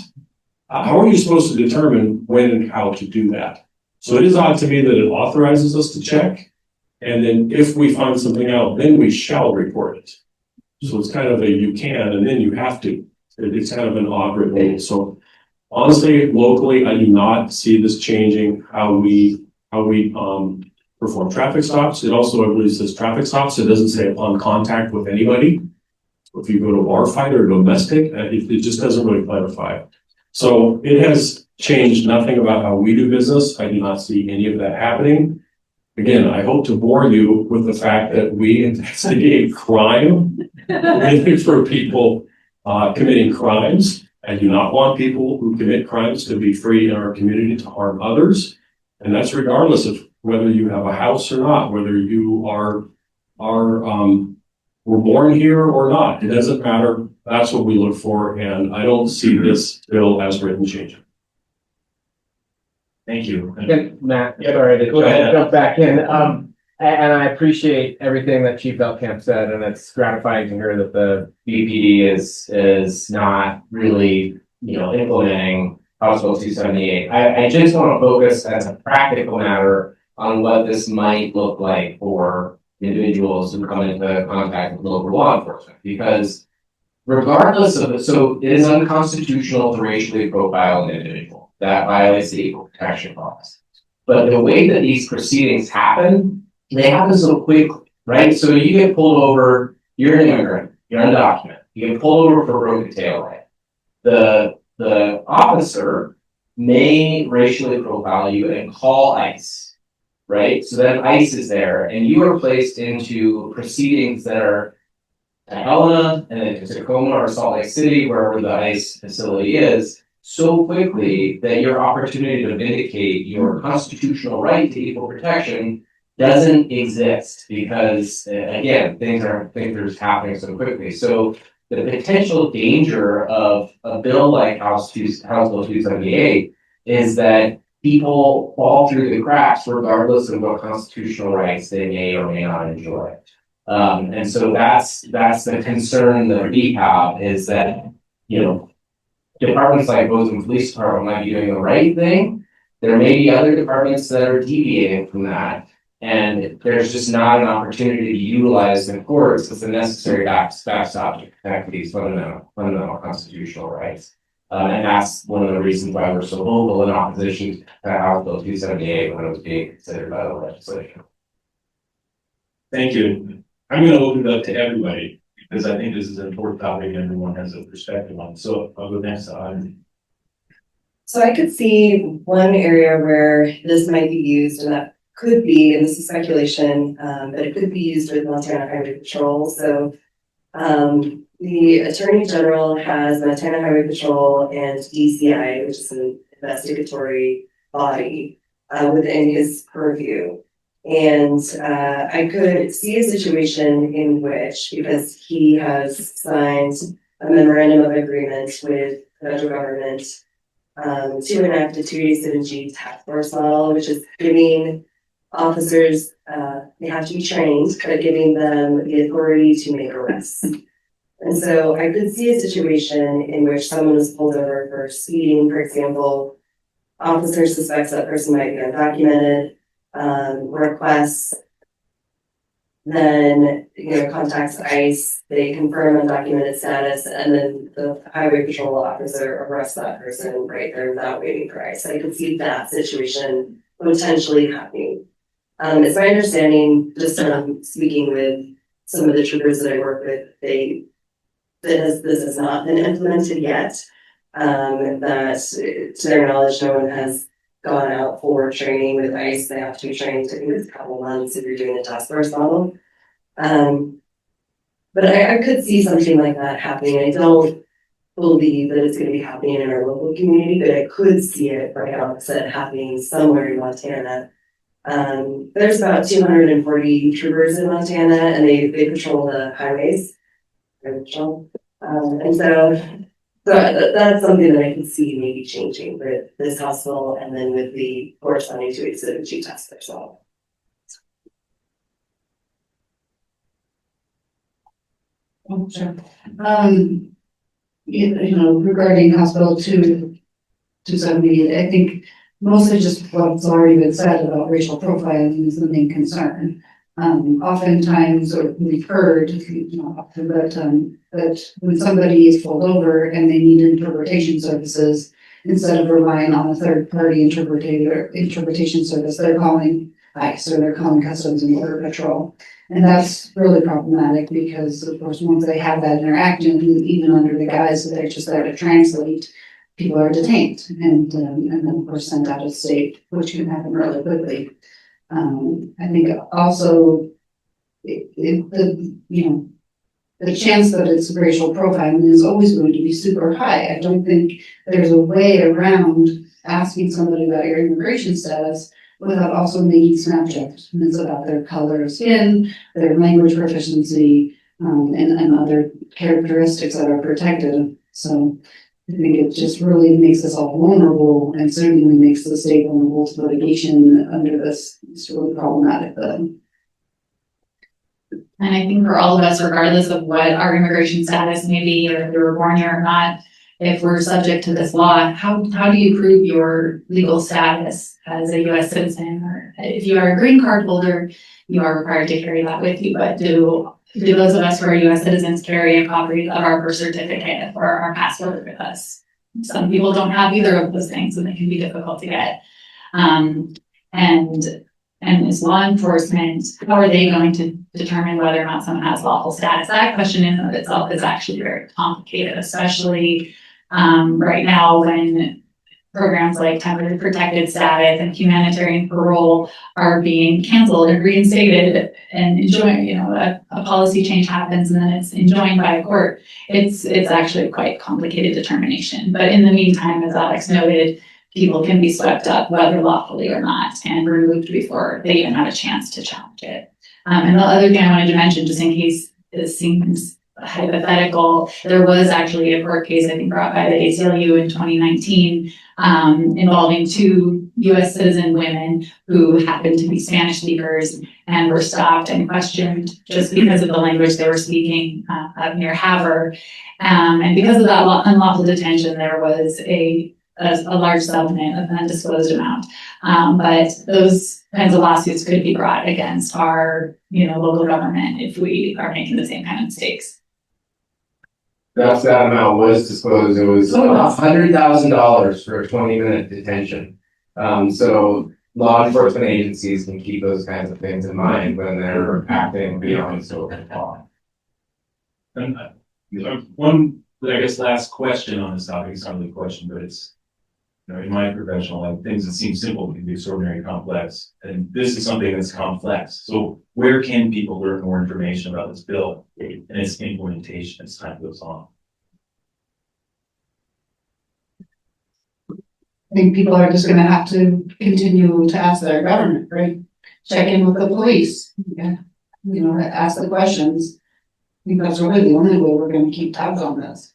How are you supposed to determine when and how to do that? So it is odd to me that it authorizes us to check. And then if we find something out, then we shall report it. So it's kind of a you can, and then you have to. It's kind of an odd rule. So honestly, locally, I do not see this changing how we perform traffic stops. It also, I believe, says traffic stops. It doesn't say upon contact with anybody. If you go to a bar fight or domestic, it just doesn't really clarify. So it has changed nothing about how we do business. I do not see any of that happening. Again, I hope to bore you with the fact that we investigate crime for people committing crimes. I do not want people who commit crimes to be free in our community to harm others. And that's regardless of whether you have a house or not, whether you were born here or not. It doesn't matter. That's what we look for. And I don't see this bill as written changing. Thank you. Matt, sorry to jump back in. And I appreciate everything that Chief Belkamp said, and it's gratifying to hear that the BPD is not really, implementing House Bill 278. I just want to focus as a practical matter on what this might look like for individuals who come into contact with local law enforcement, because regardless of it, so it is unconstitutional to racially profile an individual. That violates the Equal Protection Clause. But the way that these proceedings happen, they happen so quickly, right? So you get pulled over, you're an immigrant, you're undocumented, you get pulled over for broken taillight. The officer may racially profile you and call ICE, right? So then ICE is there, and you are placed into proceedings that are to Helena and then to Tacoma or Salt Lake City, wherever the ICE facility is, so quickly that your opportunity to vindicate your constitutional right to equal protection doesn't exist, because again, things are just happening so quickly. So the potential danger of a bill like House Bill 278 is that people fall through the cracks regardless of what constitutional rights they may or may not enjoy. And so that's the concern that we have, is that, departments like Bozeman Police Department might be doing the right thing. There may be other departments that are deviating from that, and there's just not an opportunity to utilize the courts as a necessary backstop to protect these fundamental constitutional rights. And that's one of the reasons why we're so vocal in opposition to House Bill 278 when it was being considered by the legislature. Thank you. I'm going to open it up to everybody, because I think this is an important topic and everyone has a perspective on it. So I'll go next to Audrey. So I could see one area where this might be used, and that could be, and this is speculation, but it could be used with Montana Highway Patrol. So the Attorney General has Montana Highway Patrol and DCI, which is an investigatory body within his purview. And I could see a situation in which, because he has signed a memorandum of agreement with the federal government to enact a 287G task force model, which is giving officers, they have to be trained, but giving them the authority to make arrests. And so I could see a situation in which someone is pulled over for speeding, for example. Officer suspects that person might be undocumented, requests, then contacts ICE, they confirm undocumented status, and then the highway patrol officer arrests that person right there without waiting for ICE. I could see that situation potentially happening. It's my understanding, just speaking with some of the troopers that I work with, this has not been implemented yet. That to their knowledge, no one has gone out for training with ICE. They have to be trained, I think it's a couple months if you're doing the task force model. But I could see something like that happening. I don't believe that it's going to be happening in our local community, but I could see it, like I said, happening somewhere in Montana. There's about 240 troopers in Montana, and they patrol the highways. And so that's something that I can see maybe changing with this hospital, and then with the corresponding 287G task force. Oh, sure. Regarding House Bill 278, I think mostly just what's already been said about racial profiling is the main concern. Oftentimes, or we've heard, not often, but when somebody is pulled over and they need interpretation services, instead of relying on a third-party interpretation service, they're calling ICE or they're calling Customs and Border Patrol. And that's really problematic because, of course, once they have that interaction, even under the guise that they're just there to translate, people are detained and then, of course, sent out of state, which can happen really quickly. I think also the chance that it's racial profiling is always going to be super high. I don't think there's a way around asking somebody about your immigration status without also making snap judgments about their color of skin, their language proficiency, and other characteristics that are protected. So I think it just really makes us all vulnerable, and certainly makes the state vulnerable to litigation under this. It's really problematic, And I think for all of us, regardless of what our immigration status may be, or if we were born here or not, if we're subject to this law, how do you prove your legal status as a US citizen? Or if you are a green card holder, you are required to carry that with you. But do those of us who are US citizens carry a copy of our birth certificate or our passport with us? Some people don't have either of those things, and they can be difficult to get. And as law enforcement, how are they going to determine whether or not someone has lawful status? That question in and of itself is actually very complicated, especially right now when programs like temporary protected status and humanitarian parole are being canceled and reinstated and enjoying, a policy change happens and then it's enjoined by a court. It's actually quite complicated determination. But in the meantime, as Alex noted, people can be swept up, whether lawfully or not, and removed before they even have a chance to challenge it. And the other thing I wanted to mention, just in case this seems hypothetical, there was actually a court case, I think, brought by the ACLU in 2019, involving 2 US citizen women who happened to be Spanish speakers and were stopped and questioned just because of the language they were speaking near Havre. And because of that unlawful detention, there was a large settlement of an undisclosed amount. But those kinds of lawsuits could be brought against our, local government if we are making the same kind of mistakes. That amount was disclosed. It was $100,000 for a 20-minute detention. So law enforcement agencies can keep those kinds of things in mind when they're acting beyond the scope of law. And one, I guess, last question on this topic. It's not really a question, but it's, in my professional life, things that seem simple can be extraordinarily complex. And this is something that's complex. So where can people learn more information about this bill and its implementation as time goes on? I think people are just gonna have to continue to ask their government, right? Check in with the police, ask the questions. I think that's really the only way we're gonna keep tabs on this.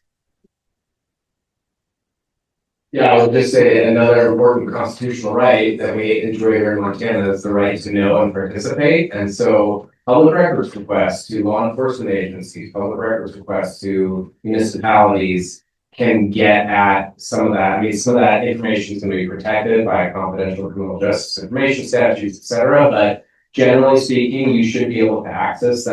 Yeah, I would just say another important constitutional right that we enjoy here in Montana is the right to know and participate. And so public records requests to law enforcement agencies, public records requests to municipalities can get at some of that. I mean, some of that information is going to be protected by confidential criminal justice information statutes, et cetera. But generally speaking, you should be able to access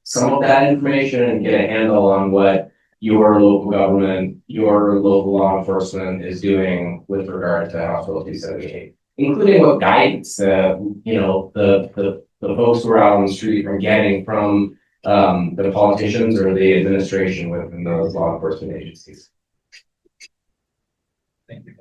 some of that information and get a handle on what your local government, your local law enforcement is doing with regard to House Bill 278, including what guidance the folks who are out on the street are getting from the politicians or the administration within those law enforcement agencies. Thank you.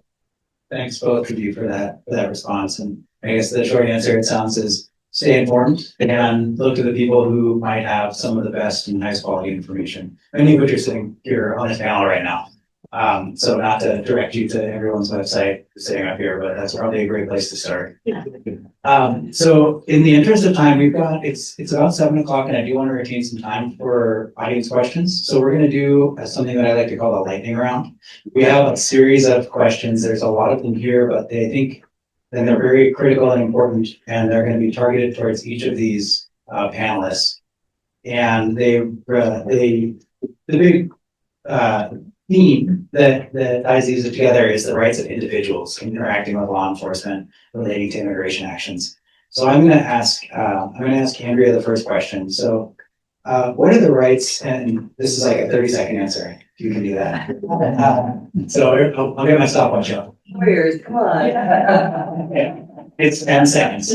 Thanks both of you for that response. And I guess the short answer, it sounds, is stay informed and look to the people who might have some of the best and highest quality information. Many of which are sitting here on this panel right now. So not to direct you to everyone's website sitting up here, but that's probably a great place to start. Yeah. So in the interest of time, it's about 7 o'clock, and I do want to retain some time for audience questions. So we're going to do something that I like to call the lightning round. We have a series of questions. There's a lot of them here, but they're very critical and important, and they're going to be targeted towards each of these panelists. And the big theme that ties these together is the rights of individuals interacting with law enforcement relating to immigration actions. So I'm going to ask Andrea the first question. So what are the rights, and this is like a 30-second answer, if you can do that. So I'll get my stopwatch up. Warriors, come on. Yeah, it's 10 seconds. So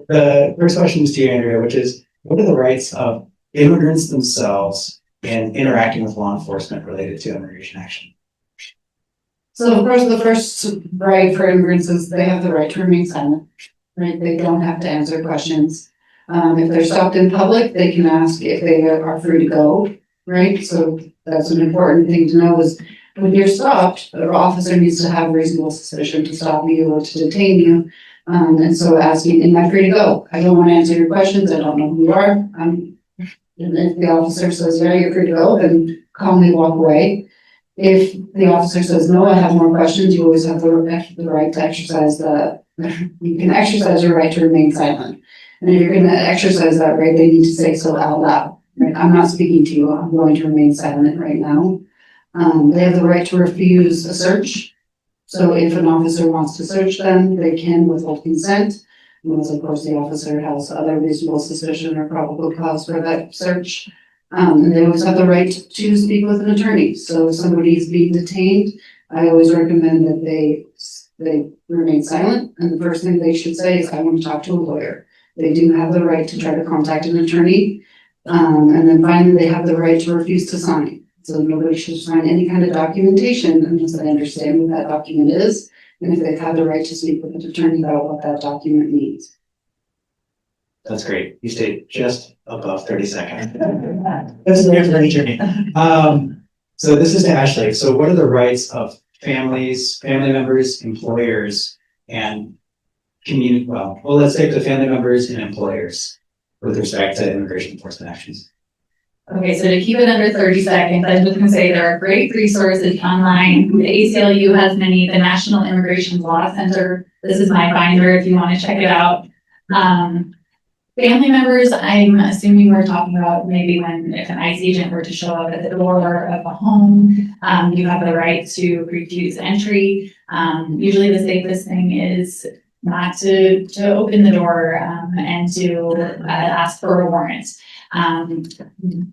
the first question is to you, Andrea, which is, what are the rights of immigrants themselves in interacting with law enforcement related to immigration action? So of course, the first right for immigrants is they have the right to remain silent, right? They don't have to answer questions. If they're stopped in public, they can ask if they are free to go, right? So that's an important thing to know is when you're stopped, the officer needs to have reasonable suspicion to stop you or to detain you. And so asking, am I free to go? I don't want to answer your questions. I don't know who you are. And if the officer says, yeah, you're free to go, then calmly walk away. If the officer says, no, I have more questions, you always have the right to exercise the You can exercise your right to remain silent. And if you're gonna exercise that right, they need to say so out loud. Right? I'm not speaking to you, I'm going to remain silent right now. They have the right to refuse a search. So if an officer wants to search them, they can withhold consent. Unless, of course, the officer has other reasonable suspicion or probable cause for that search. And they always have the right to speak with an attorney. So if somebody is being detained, I always recommend that they remain silent. And the first thing they should say is, I want to talk to a lawyer. They do have the right to try to contact an attorney. And then finally, they have the right to refuse to sign. So nobody should sign any kind of documentation unless they understand what that document is. And if they've had the right to speak with an attorney about what that document means. That's great. You stayed just above 30 seconds. That's great for an attorney. So this is to Ashley. So what are the rights of families, family members, employers, and community? Well, let's take the family members and employers with respect to immigration enforcement actions. Okay, so to keep it under 30 seconds, I'm just gonna say there are great resources online. The ACLU has many, the National Immigration Law Center. This is my binder if you want to check it out. Family members, I'm assuming we're talking about maybe when if an ICE agent were to show up at the door of a home, you have the right to refuse entry. Usually the safest thing is not to open the door and to ask for a warrant.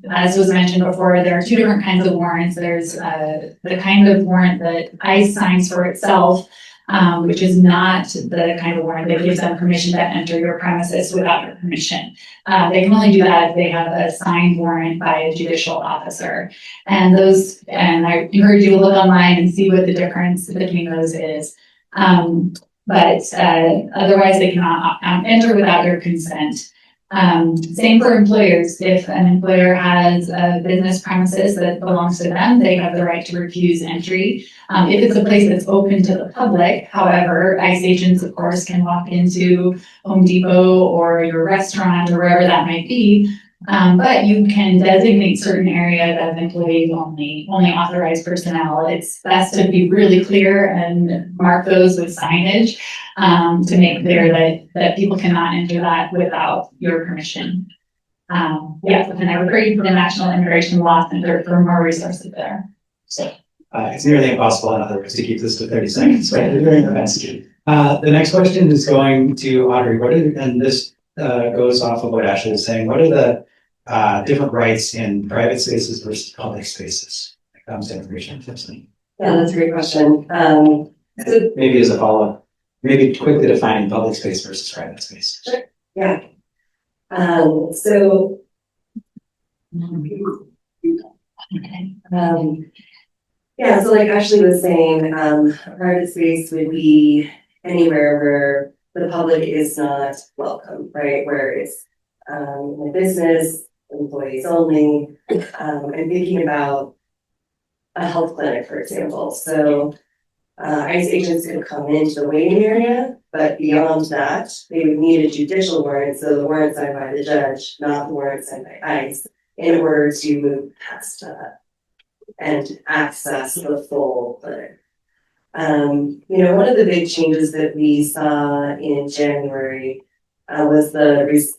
As was mentioned before, there are two different kinds of warrants. There's the kind of warrant that ICE signs for itself, which is not the kind of warrant that gives them permission to enter your premises without your permission. They can only do that if they have a signed warrant by a judicial officer. And I encourage you to look online and see what the difference between those is. But otherwise they cannot enter without your consent. Same for employers. If an employer has a business premises that belongs to them, they have the right to refuse entry. If it's a place that's open to the public, however, ICE agents, of course, can walk into Home Depot or your restaurant or wherever that might be. But you can designate certain areas as employees only authorized personnel. It's best to be really clear and mark those with signage to make clear that people cannot enter that without your permission. Yes, and I would refer you to the National Immigration Law Center for more resources there. So it's nearly impossible, in other words, to keep this to 30 seconds. Right? You're doing your best. The next question is going to Audrey. And this goes off of what Ashley was saying. What are the different rights in private spaces versus public spaces when it comes to immigration enforcement? Yeah, that's a great question. So Maybe as a follow-up, maybe quickly defining public space versus private space. Sure. Yeah. So like Ashley was saying, a private space would be anywhere where the public is not welcome, right? Where it's a business, employees only. I'm thinking about a health clinic, for example. So ICE agents could come into the waiting area, but beyond that, they would need a judicial warrant, so the warrant signed by the judge, not the warrant signed by ICE, in order to move past that and access the full clinic. One of the big changes that we saw in January was the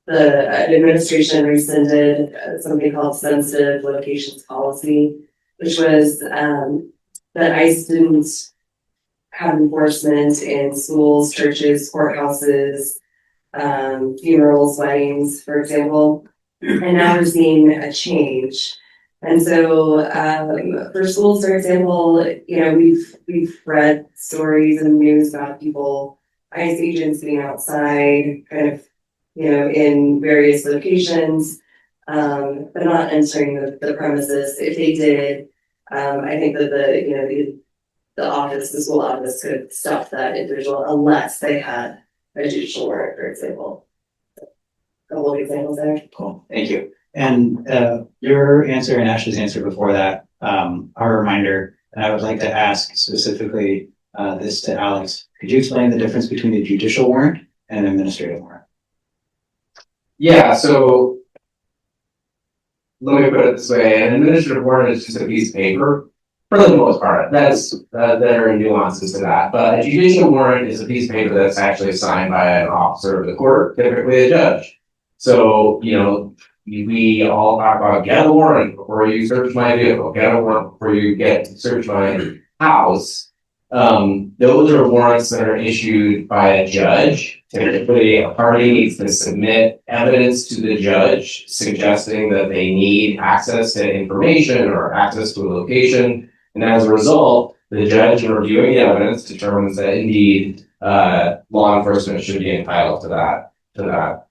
administration rescinded something called sensitive locations policy, which was that ICE didn't have enforcement in schools, churches, courthouses, funerals, weddings, for example. And now we're seeing a change. And so for schools, for example, we've read stories in the news about people, ICE agents being outside, kind of, in various locations, but not entering the premises. If they did, I think that the school office could stop that individual unless they had a judicial warrant, for example. A couple of examples there. Cool, thank you. And your answer and Ashley's answer before that are a reminder, and I would like to ask specifically this to Alex. Could you explain the difference between a judicial warrant and an administrative warrant? Yeah, so let me put it this way. An administrative warrant is just a piece of paper For the most part, there are nuances to that, but a judicial warrant is a piece of paper that's actually signed by an officer of the court, typically a judge. So, we all talk about get a warrant before you search my vehicle, get a warrant before you search my house. Those are warrants that are issued by a judge. Typically, a party needs to submit evidence to the judge suggesting that they need access to information or access to a location. And as a result, the judge reviewing the evidence determines that indeed law enforcement should be entitled to that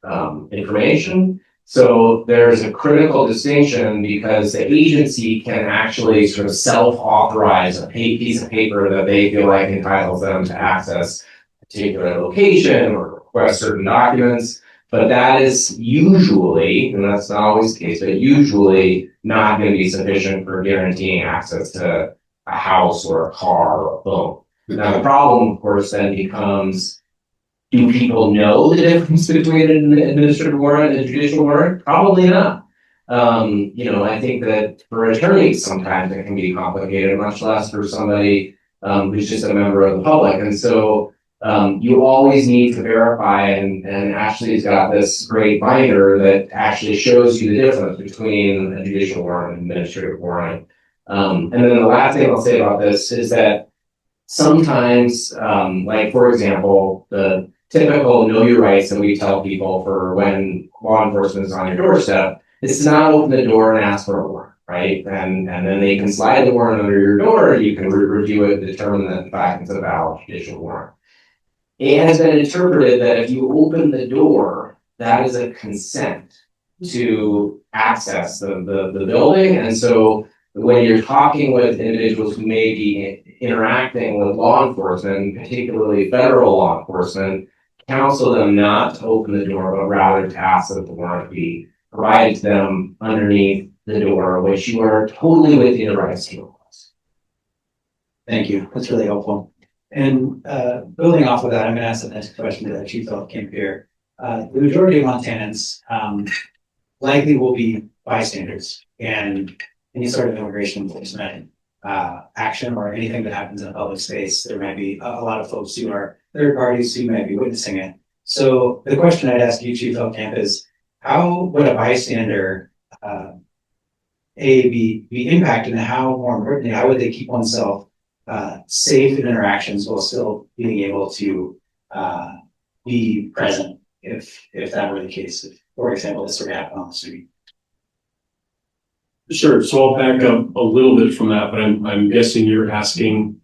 information. So there's a critical distinction because the agency can actually sort of self-authorize a piece of paper that they feel like entitles them to access a particular location or request certain documents. But that is usually, and that's not always the case, but usually not going to be sufficient for guaranteeing access to a house or a car or a phone. Now the problem, of course, then becomes, do people know the difference between an administrative warrant and a judicial warrant? Probably not. I think that for attorneys, sometimes it can be complicated, much less for somebody who's just a member of the public. And so you always need to verify, and Ashley's got this great binder that actually shows you the difference between a judicial warrant and an administrative warrant. And then the last thing I'll say about this is that sometimes, like for example, the typical know your rights that we tell people for when law enforcement is on your doorstep is to not open the door and ask for a warrant, right? And then they can slide the warrant under your door, you can review it, determine that in fact it's a valid judicial warrant. It has been interpreted that if you open the door, that is a consent to access the building. And so when you're talking with individuals who may be interacting with law enforcement, particularly federal law enforcement, counsel them not to open the door, but rather to ask that the warrant be provided to them underneath the door, which you are totally within your rights to request. Thank you. That's really helpful. And building off of that, I'm going to ask the next question to Chief Kemp here. The majority of Montanans likely will be bystanders, and any sort of immigration enforcement action or anything that happens in a public space, there might be a lot of folks who are third parties who might be witnessing it. So the question I'd ask you, Chief Kemp, is how would a bystander be impacted, and how, more importantly, how would they keep oneself safe in interactions while still being able to be present if that were the case? If, for example, this were to happen on the street. Sure. So I'll back up a little bit from that, but I'm guessing you're asking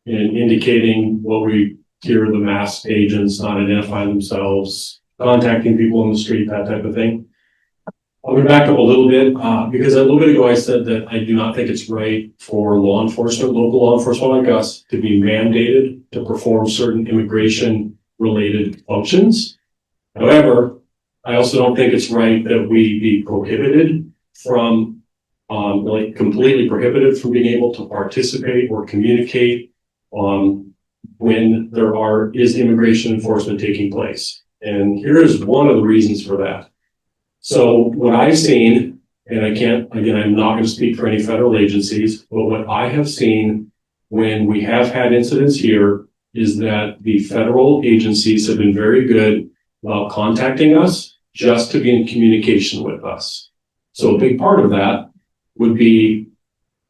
and indicating what we hear the masked agents not identify themselves, contacting people on the street, that type of thing. I'm going to back up a little bit because a little bit ago I said that I do not think it's right for law enforcement, local law enforcement like us, to be mandated to perform certain immigration related functions. However, I also don't think it's right that we be prohibited from completely prohibited from being able to participate or communicate when there is immigration enforcement taking place. And here is one of the reasons for that. So what I've seen, and I'm not going to speak for any federal agencies, but what I have seen when we have had incidents here is that the federal agencies have been very good about contacting us just to be in communication with us. So a big part of that would be,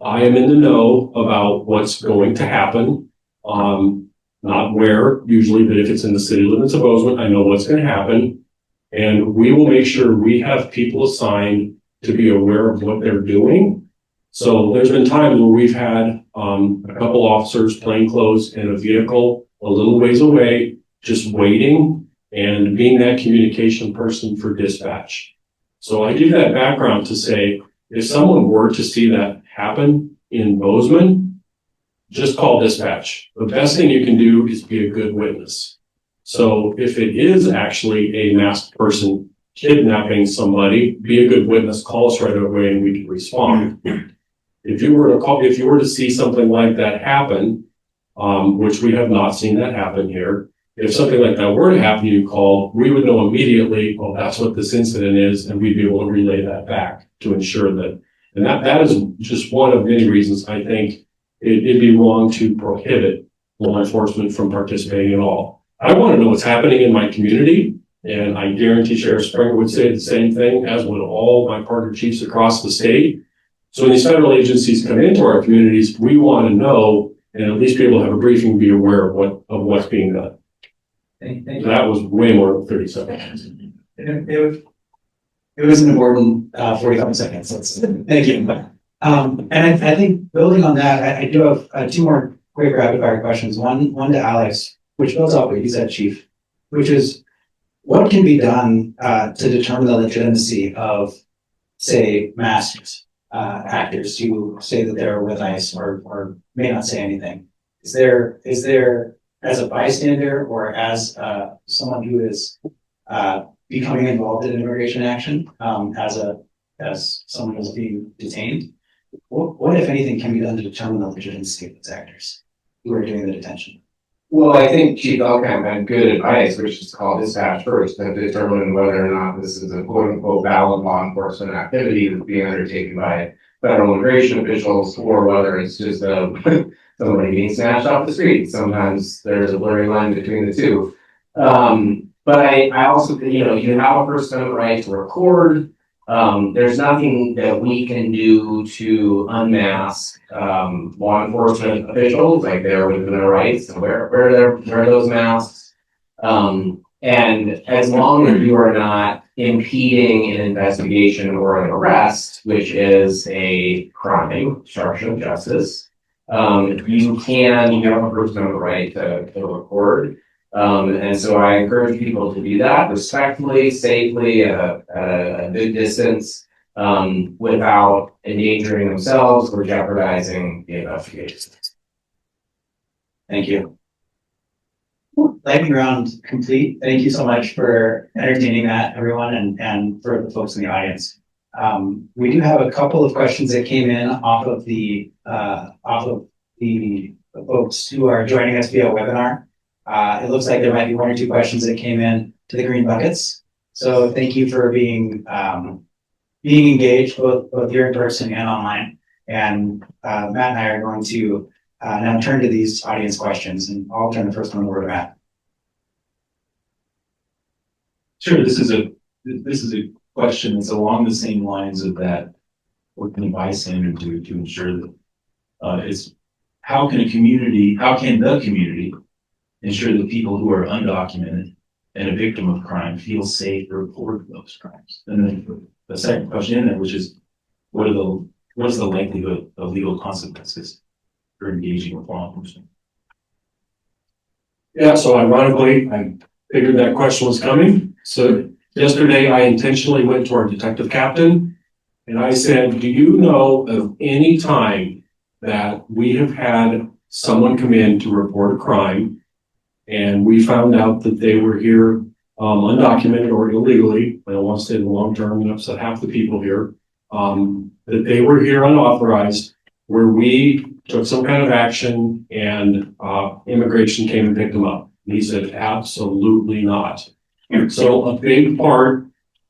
I am in the know about what's going to happen, not where usually, but if it's in the city limits of Bozeman, I know what's going to happen. And we will make sure we have people assigned to be aware of what they're doing. So there's been times where we've had a couple officers, plainclothes, in a vehicle a little ways away, just waiting and being that communication person for dispatch. So I give that background to say, if someone were to see that happen in Bozeman, just call dispatch. The best thing you can do is be a good witness. So if it is actually a masked person kidnapping somebody, be a good witness, call us right away and we can respond. If you were to see something like that happen, which we have not seen that happen here, if something like that were to happen, you call, we would know immediately, oh, that's what this incident is, and we'd be able to relay that back to ensure that And that is just one of many reasons I think it'd be wrong to prohibit law enforcement from participating at all. I want to know what's happening in my community, and I guarantee Sheriff Springer would say the same thing, as would all my partner chiefs across the state. So when these federal agencies come into our communities, we want to know, and at least be able to have a briefing, be aware of what's being done. Thank you. That was way more than 30 seconds. It was an important 45 seconds. Thank you. And I think building on that, I do have two more quick rapid fire questions. One to Alex, which builds off what you said, Chief, which is what can be done to determine the legitimacy of, say, masked actors who say that they're with ICE or may not say anything? Is there, as a bystander or as someone who is becoming involved in immigration action, as someone who's being detained, what if anything can be done to determine the legitimacy of those actors who are doing the detention? Well, I think Chief Elkamp had good advice, which is called dispatch first, to determine whether or not this is a quote unquote valid law enforcement activity that's being undertaken by federal immigration officials, or whether it's just somebody being snatched off the street. Sometimes there's a blurry line between the two. But I also, you have a First Amendment right to record. There's nothing that we can do to unmask law enforcement officials, like they're within their rights to wear those masks. And as long as you are not impeding an investigation or an arrest, which is a crime, obstruction of justice, you have a First Amendment right to record. And so I encourage people to do that respectfully, safely, at a good distance, without endangering themselves or jeopardizing the investigation. Thank you. Lightning round complete. Thank you so much for entertaining that, everyone, and for the folks in the audience. We do have a couple of questions that came in off of the folks who are joining us via webinar. It looks like there might be one or two questions that came in to the green buckets. So thank you for being engaged both here in person and online. And Matt and I are going to now turn to these audience questions, and I'll turn the first one over to Matt. Sure, this is a question that's along the same lines of that. What can a bystander do to ensure that how can the community ensure that people who are undocumented and a victim of crime feel safe to report those crimes? And then the second question in there, which is what is the likelihood of legal consequences for engaging with law enforcement? Yeah, so ironically, I figured that question was coming. So yesterday I intentionally went to our detective captain and I said, do you know of any time that we have had someone come in to report a crime and we found out that they were here undocumented or illegally? I don't want to say the long term and upset half the people here, that they were here unauthorized, where we took some kind of action and immigration came and picked them up. And he said, absolutely not. So a big part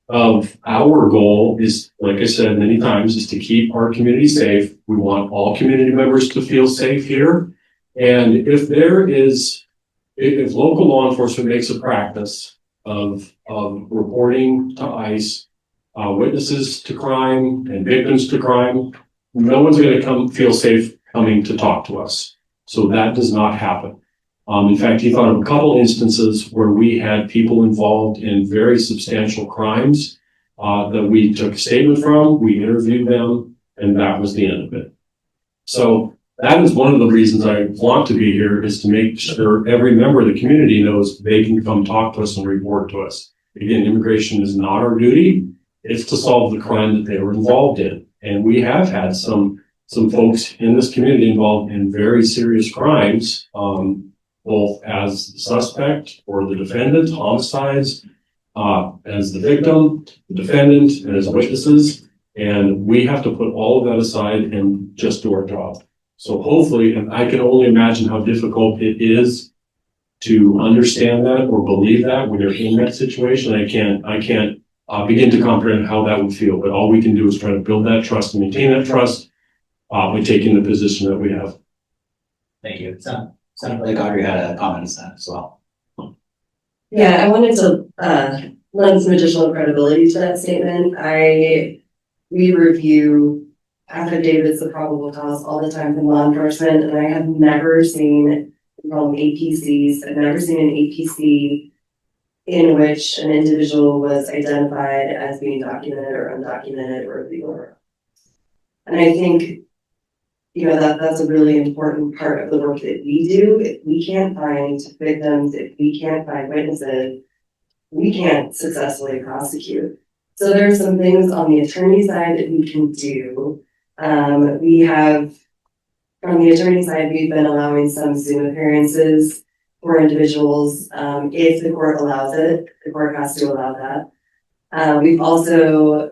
of our goal is, like I said many times, is to keep our community safe. We want all community members to feel safe here. And if local law enforcement makes a practice of reporting to ICE witnesses to crime and victims to crime, no one's going to feel safe coming to talk to us. So that does not happen. In fact, he thought of a couple instances where we had people involved in very substantial crimes that we took a statement from, we interviewed them, and that was the end of it. So that is one of the reasons I want to be here, is to make sure every member of the community knows they can come talk to us and report to us. Again, immigration is not our duty. It's to solve the crime that they were involved in. And we have had some folks in this community involved in very serious crimes, both as the suspect or the defendant, homicides, as the victim, the defendant, and as witnesses. And we have to put all of that aside and just do our job. So hopefully, and I can only imagine how difficult it is to understand that or believe that when you're in that situation. I can't begin to comprehend how that would feel. But all we can do is try to build that trust and maintain that trust by taking the position that we have. Thank you. Sounded like Audrey had a comment on that as well. Yeah, I wanted to lend some additional credibility to that statement. We review affidavits of probable cause all the time from law enforcement, and I have never seen from APCs. I've never seen an APC in which an individual was identified as being documented or undocumented or illegal. And I think, that's a really important part of the work that we do. If we can't find victims, if we can't find witnesses, we can't successfully prosecute. So there are some things on the attorney side that we can do. We have, from the attorney side, we've been allowing some Zoom appearances for individuals. If the court allows it, the court has to allow that. We've also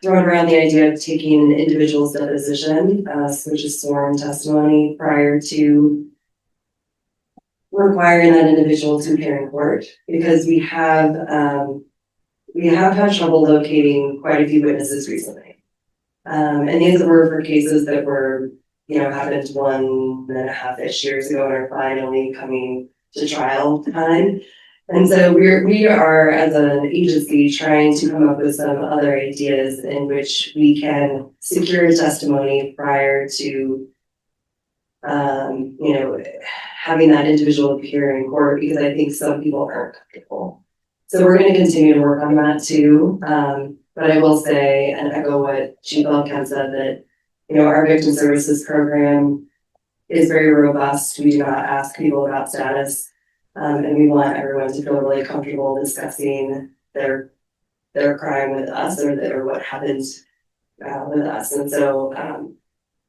thrown around the idea of taking an individual's deposition, which is sworn testimony, prior to requiring that individual to appear in court, because we have had trouble locating quite a few witnesses recently. And these were for cases that were, happened 1.5-ish years ago and are finally coming to trial time. And so we are, as an agency, trying to come up with some other ideas in which we can secure testimony prior to, having that individual appear in court, because I think some people aren't comfortable. So we're going to continue to work on that too. But I will say, and echo what Chief Elkamp said, that, our victim services program is very robust. We do not ask people about status. And we want everyone to feel really comfortable discussing their crime with us or what happened with us. And so, I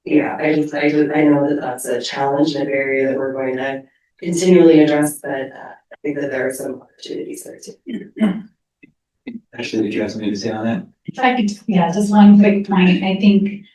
know that that's a challenge and an area that we're going to continually address, but I think that there are some opportunities there too. Ashley, did you have something to say on that? If I could, just one quick point. I think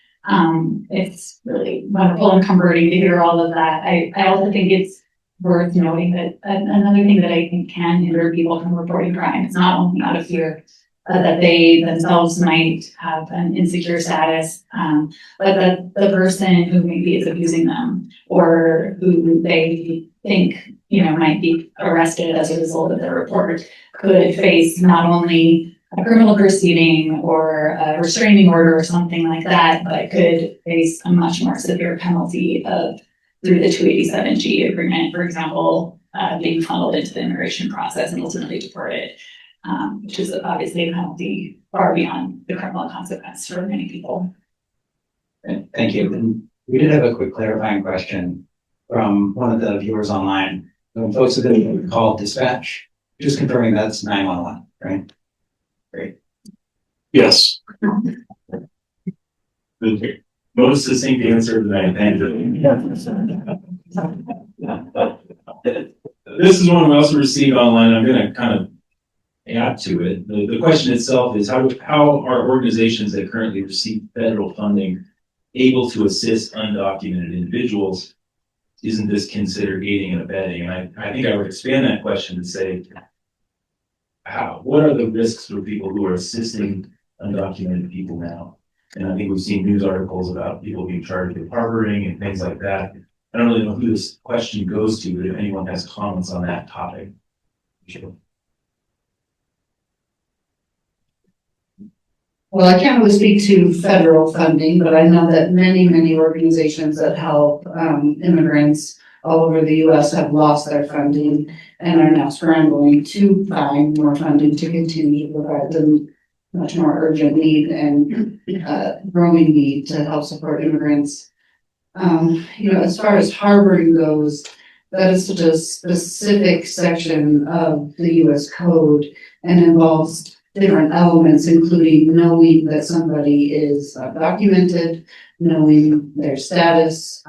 it's really wonderful and comforting to hear all of that. I also think it's worth noting that another thing that I think can hinder people from reporting crime is not only out of fear that they themselves might have an insecure status, but that the person who maybe is abusing them or who they think might be arrested as a result of their report could face not only a criminal proceeding or a restraining order or something like that, but could face a much more severe penalty through the 287G agreement, for example, being funneled into the immigration process and ultimately deported, which is obviously a penalty far beyond the criminal consequence for many people. Thank you. And we did have a quick clarifying question from one of the viewers online. When folks have been called dispatch, just confirming that's 911, right? Great. Yes. The most succinct answer that I think. This is one we also received online. I'm going to kind of add to it. The question itself is how are organizations that currently receive federal funding able to assist undocumented individuals? Isn't this considered aiding and abetting? And I think I would expand that question and say, what are the risks for people who are assisting undocumented people now? And I think we've seen news articles about people being charged with harboring and things like that. I don't really know who this question goes to, but if anyone has comments on that topic. Sure. Well, I can't really speak to federal funding, but I know that many organizations that help immigrants all over the U.S. have lost their funding and are now scrambling to find more funding to continue to provide them much more urgent need and growing need to help support immigrants. As far as harboring goes, that is such a specific section of the U.S. Code and involves different elements, including knowing that somebody is documented, knowing their status,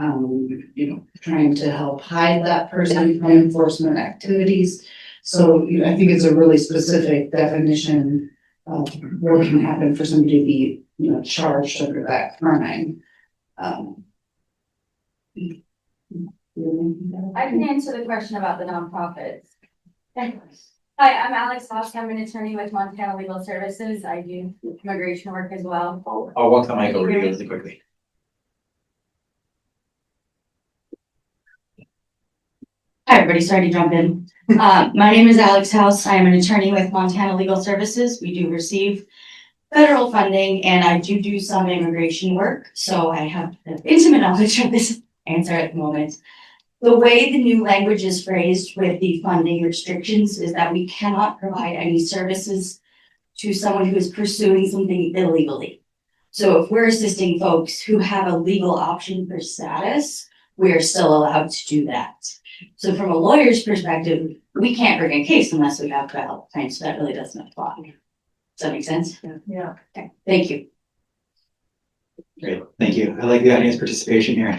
trying to help hide that person from enforcement activities. So I think it's a really specific definition of what can happen for somebody to be, charged under that crime. I can answer the question about the nonprofits. Hi, I'm Alex Hosk. I'm an attorney with Montana Legal Services. I do immigration work as well. I'll walk the mic over to you really quickly. Hi, everybody. Sorry to jump in. My name is Alex House. I am an attorney with Montana Legal Services. We do receive federal funding and I do some immigration work. So I have intimate knowledge of this answer at the moment. The way the new language is phrased with the funding restrictions is that we cannot provide any services to someone who is pursuing something illegally. So if we're assisting folks who have a legal option for status, we are still allowed to do that. So from a lawyer's perspective, we can't bring a case unless we have valid claims. So that really doesn't apply. Does that make sense? Yeah. Okay. Thank you. Great, thank you. I like the audience participation here.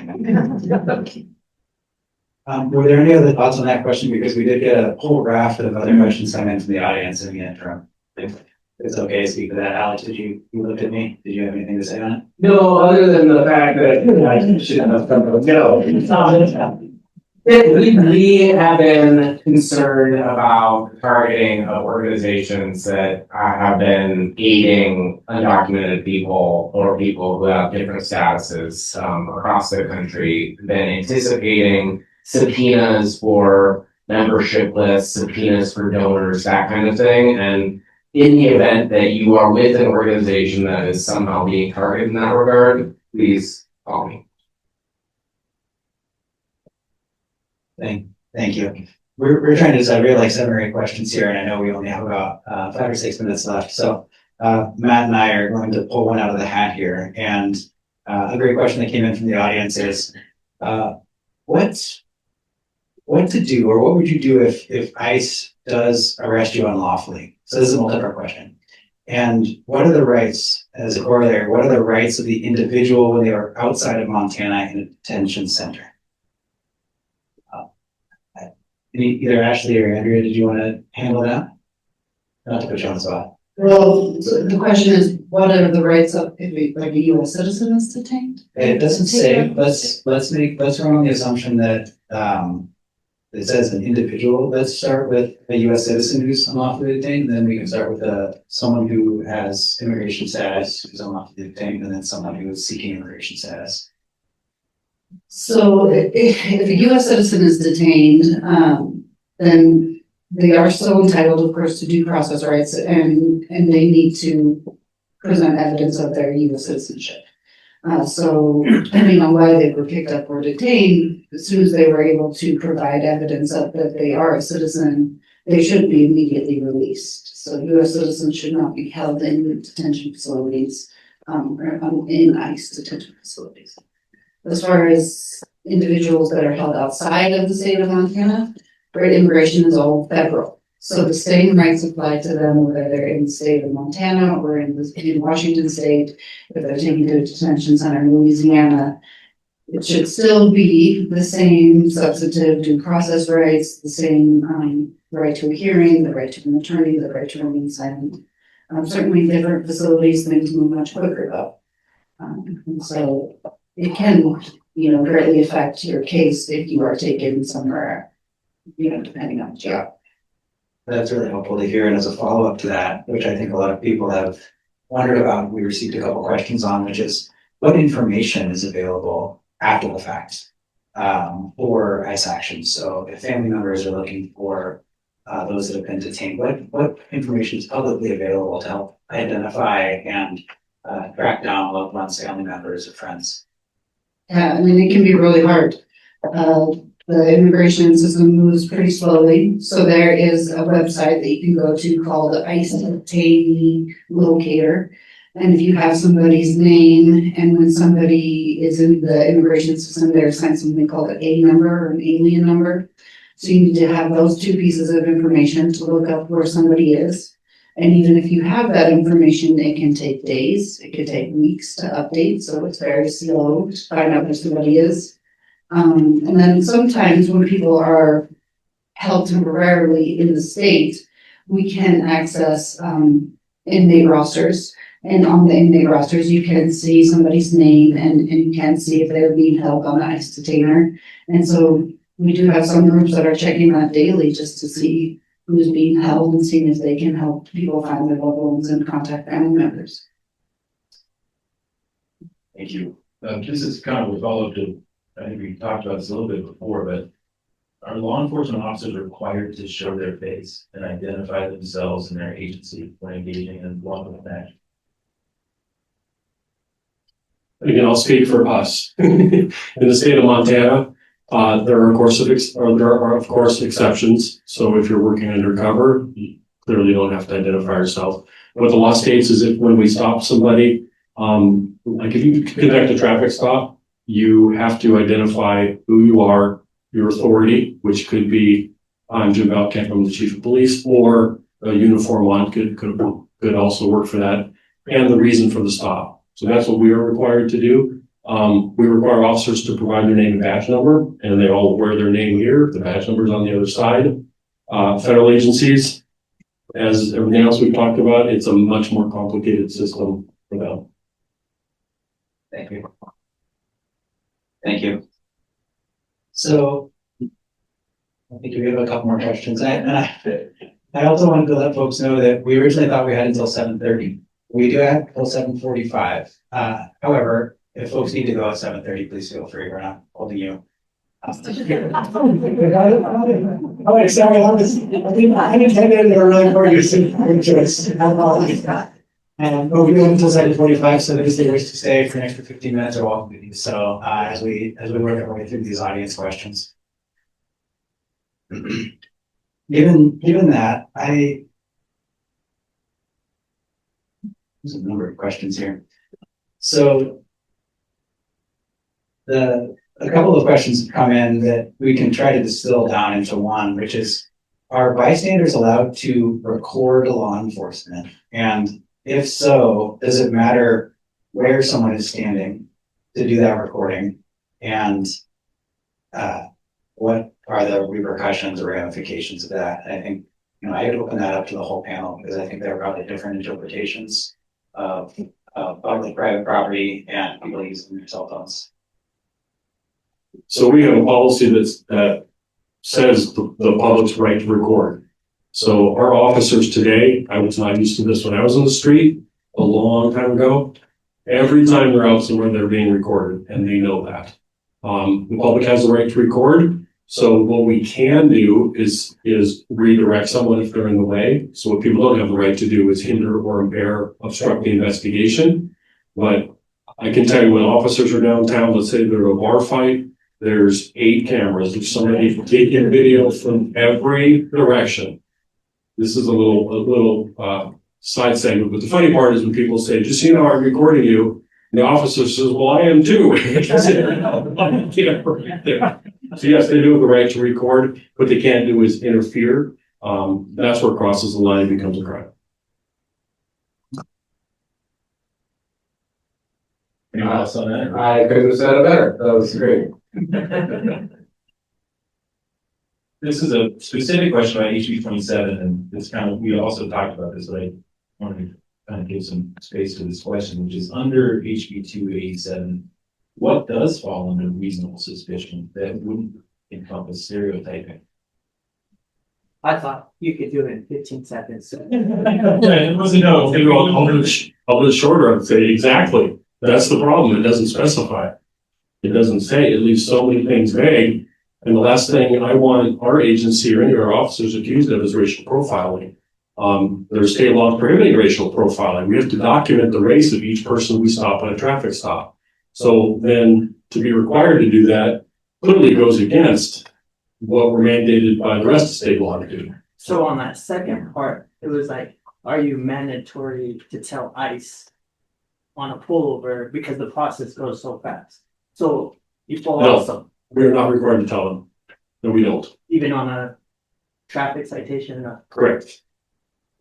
Were there any other thoughts on that question? Because we did get a whole raft of other questions come in from the audience in the interim. If it's okay to speak to that. Alex, you looked at me? Did you have anything to say on it? No, other than the fact that I should have come to no. We have been concerned about targeting of organizations that have been aiding undocumented people or people who have different statuses across the country, been anticipating subpoenas for membership lists, subpoenas for donors, that kind of thing. And in the event that you are with an organization that is somehow being targeted in that regard, please call me. Thank you. We're trying to decide. We have like 7 or 8 questions here, and I know we only have about 5 or 6 minutes left. So Matt and I are going to pull one out of the hat here. And a great question that came in from the audience is, what to do, or what would you do if ICE does arrest you unlawfully? So this is a multi-part question. And what are the rights, as a corollary, what are the rights of the individual when they are outside of Montana in a detention center? Either Ashley or Andrea, did you want to handle that? Not to put you on the spot. Well, so the question is, what are the rights of if like a U.S. citizen is detained? It doesn't say. Let's run on the assumption that it says an individual. Let's start with a U.S. citizen who's unlawfully detained. Then we can start with someone who has immigration status who's unlawfully detained, and then someone who is seeking immigration status. So if a U.S. citizen is detained, then they are still entitled, of course, to due process rights, and they need to present evidence of their U.S. citizenship. So depending on why they were picked up or detained, as soon as they were able to provide evidence of that they are a citizen, they should be immediately released. So U.S. citizens should not be held in detention facilities, or in ICE detention facilities. As far as individuals that are held outside of the state of Montana, immigration is all federal. So the same rights apply to them whether they're in the state of Montana or in Washington state, if they're taken to a detention center in Louisiana. It should still be the same substantive due process rights, the same right to a hearing, the right to an attorney, the right to remain silent. Certainly different facilities, things move much quicker though. And so it can, greatly affect your case if you are taken somewhere, depending on the job. That's really helpful to hear. And as a follow-up to that, which I think a lot of people have wondered about, we received a couple questions on, which is what information is available after the fact for ICE actions. So if family members are looking for those that have been detained, what information is publicly available to help identify and track down loved ones, family members, or friends? Yeah, it can be really hard. The immigration system moves pretty slowly. So there is a website that you can go to called the ICE Detainee Locator. And if you have somebody's name, and when somebody is in the immigration system, they're assigned something called an A number or an alien number. So you need to have those 2 pieces of information to look up where somebody is. And even if you have that information, it can take days, it could take weeks to update. So it's very slow to find out where somebody is. And then sometimes when people are held temporarily in the state, we can access inmate rosters. And on the inmate rosters, you can see somebody's name and you can see if they're being held on an ICE detainer. And so we do have some groups that are checking that daily just to see who's being held and seeing if they can help people find their loved ones and contact family members. Thank you. This is kind of a follow-up to, I think we talked about this a little bit before, but are law enforcement officers required to show their face and identify themselves and their agency when engaging in law enforcement action? Again, I'll speak for us. In the state of Montana, there are of course exceptions. So if you're working undercover, you clearly don't have to identify yourself. What the law states is if when we stop somebody, like if you conduct a traffic stop, you have to identify who you are, your authority, which could be Jim Belkamp from the chief of police, or a uniform one could also work for that, and the reason for the stop. So that's what we are required to do. We require officers to provide their name and badge number, and they all wear their name here. The badge number is on the other side. Federal agencies, as everything else we've talked about, it's a much more complicated system for them. Thank you. Thank you. So I think we have a couple more questions. I also wanted to let folks know that we originally thought we had until 7:30. We do have until 7:45. However, if folks need to go at 7:30, please feel free. We're not holding you. Oh, sorry. I intended to really for you to choice. But we do have until 7:45, so those who wish to stay for an extra 15 minutes are welcome to do so as we work our way through these audience questions. Given that, there's a number of questions here. So a couple of questions have come in that we can try to distill down into one, which is, are bystanders allowed to record law enforcement? And if so, does it matter where someone is standing to do that recording? And what are the repercussions or ramifications of that? And I think, I would open that up to the whole panel because I think there are probably different interpretations of public-private property and people using their cell phones. So we have a policy that says the public's right to record. So our officers today, I was not used to this when I was on the street a long time ago. Every time they're out somewhere, they're being recorded, and they know that. The public has the right to record. So what we can do is redirect someone if they're in the way. So what people don't have the right to do is hinder or impair, obstruct the investigation. But I can tell you when officers are downtown, let's say they're at a bar fight, there's 8 cameras. There's somebody taking video from every direction. This is a little side segment, but the funny part is when people say, just so you know, I'm recording you, and the officer says, well, I am too. So yes, they do have the right to record. What they can't do is interfere. That's where it crosses the line and becomes a crime. Anyone else on that? I couldn't have said it better. That was great. This is a specific question about HB 27, and this we also talked about this, but I wanted to kind of give some space to this question, which is under HB 287, what does fall under reasonable suspicion that wouldn't encompass stereotyping? I thought you could do it in 15 seconds. It wasn't no. A little shorter, I'd say exactly. That's the problem. It doesn't specify. It doesn't say. It leaves so many things vague. And the last thing I want our agency or any of our officers accused of is racial profiling. There's state laws prohibiting racial profiling. We have to document the race of each person we stop on a traffic stop. So then to be required to do that clearly goes against what we're mandated by the rest of state law to do. So on that second part, it was like, are you mandatory to tell ICE on a pullover because the process goes so fast? So you pull No. out some, We're not required to tell them. No, we don't. even on a traffic citation. Correct.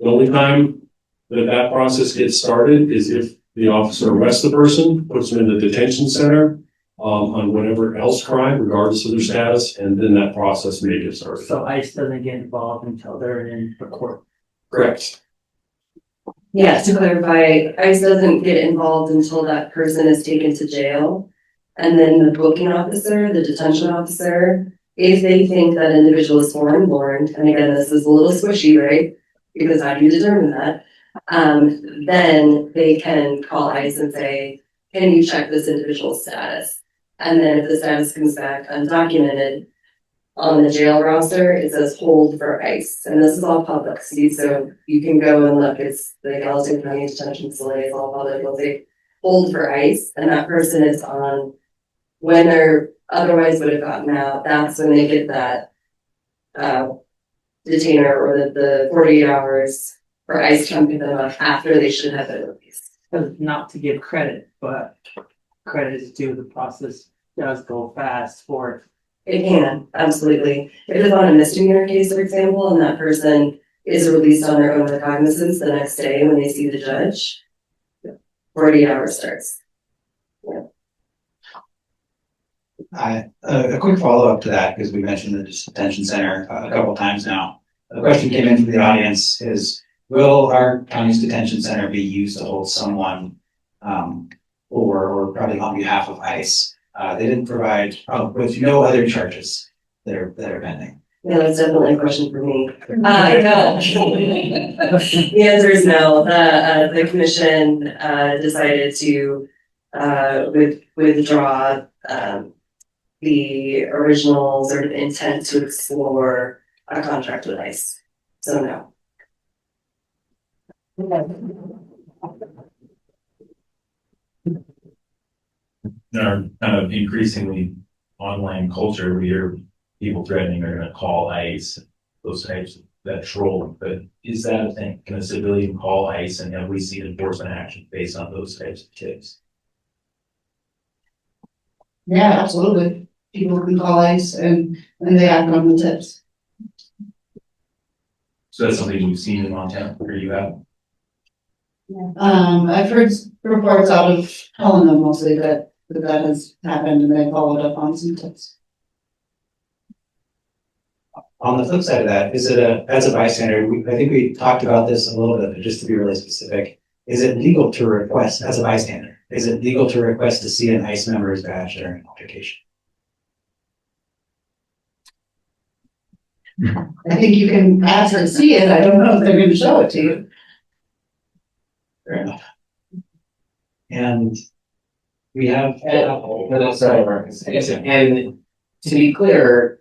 The only time that process gets started is if the officer arrests the person, puts them in the detention center on whatever else crime, regardless of their status, and then that process may get started. So ICE doesn't get involved until they're in the court. Correct. Yeah, to clarify, ICE doesn't get involved until that person is taken to jail. And then the booking officer, the detention officer, If they think that individual is foreign born, and again, this is a little squishy, right? Because how do you determine that? Then they can call ICE and say, can you check this individual's status? And then if the status comes back undocumented, on the jail roster, it says hold for ICE. And this is all public, see, so you can go and look, it's the Gallatin County Detention Facility, it's all public, it'll say hold for ICE, and that person is on, when they're otherwise would have gotten out, that's when they get that detainer or the 48 hours for ICE to pick them up after they should have been released. Not to give credit, but credit is due, the process does go fast for. It can, absolutely. If it's on a misdemeanor case, for example, and that person is released on their own recognizance the next day when they see the judge, 48 hours starts. A quick follow-up to that, because we mentioned the detention center a couple times now. The question came in from the audience is, will our county's detention center be used to hold someone or probably on behalf of ICE? They didn't provide, with no other charges that are pending. Yeah, that's definitely a question for me. No. The answer is no. The commission decided to withdraw the original sort of intent to explore a contract with ICE. So no. In our kind of increasingly online culture, we hear people threatening they're going to call ICE, those types of that trolling. But is that a thing? Can a civilian call ICE, and have we seen enforcement action based on those types of tips? Yeah, absolutely. People can call ICE and they act on the tips. So that's something we've seen in Montana, where you have. I've heard reports out of Helena mostly that has happened and they followed up on some tips. On the flip side of that, is it as a bystander, I think we talked about this a little bit, but just to be really specific, is it legal to request, as a bystander, is it legal to request to see an ICE member's badge during an altercation? I think you can ask her to see it. I don't know if they're going to show it to you. Fair enough. And we have. Sorry, Marcus. And to be clear,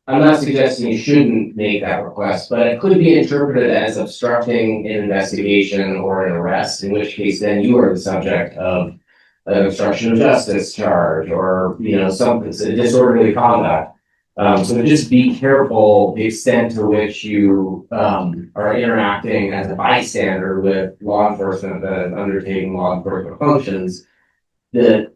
I'm not suggesting you shouldn't make that request, but it could be interpreted as obstructing an investigation or an arrest, in which case then you are the subject of an obstruction of justice charge or, something, disorderly conduct. So just be careful the extent to which you are interacting as a bystander with law enforcement that is undertaking law enforcement functions. It's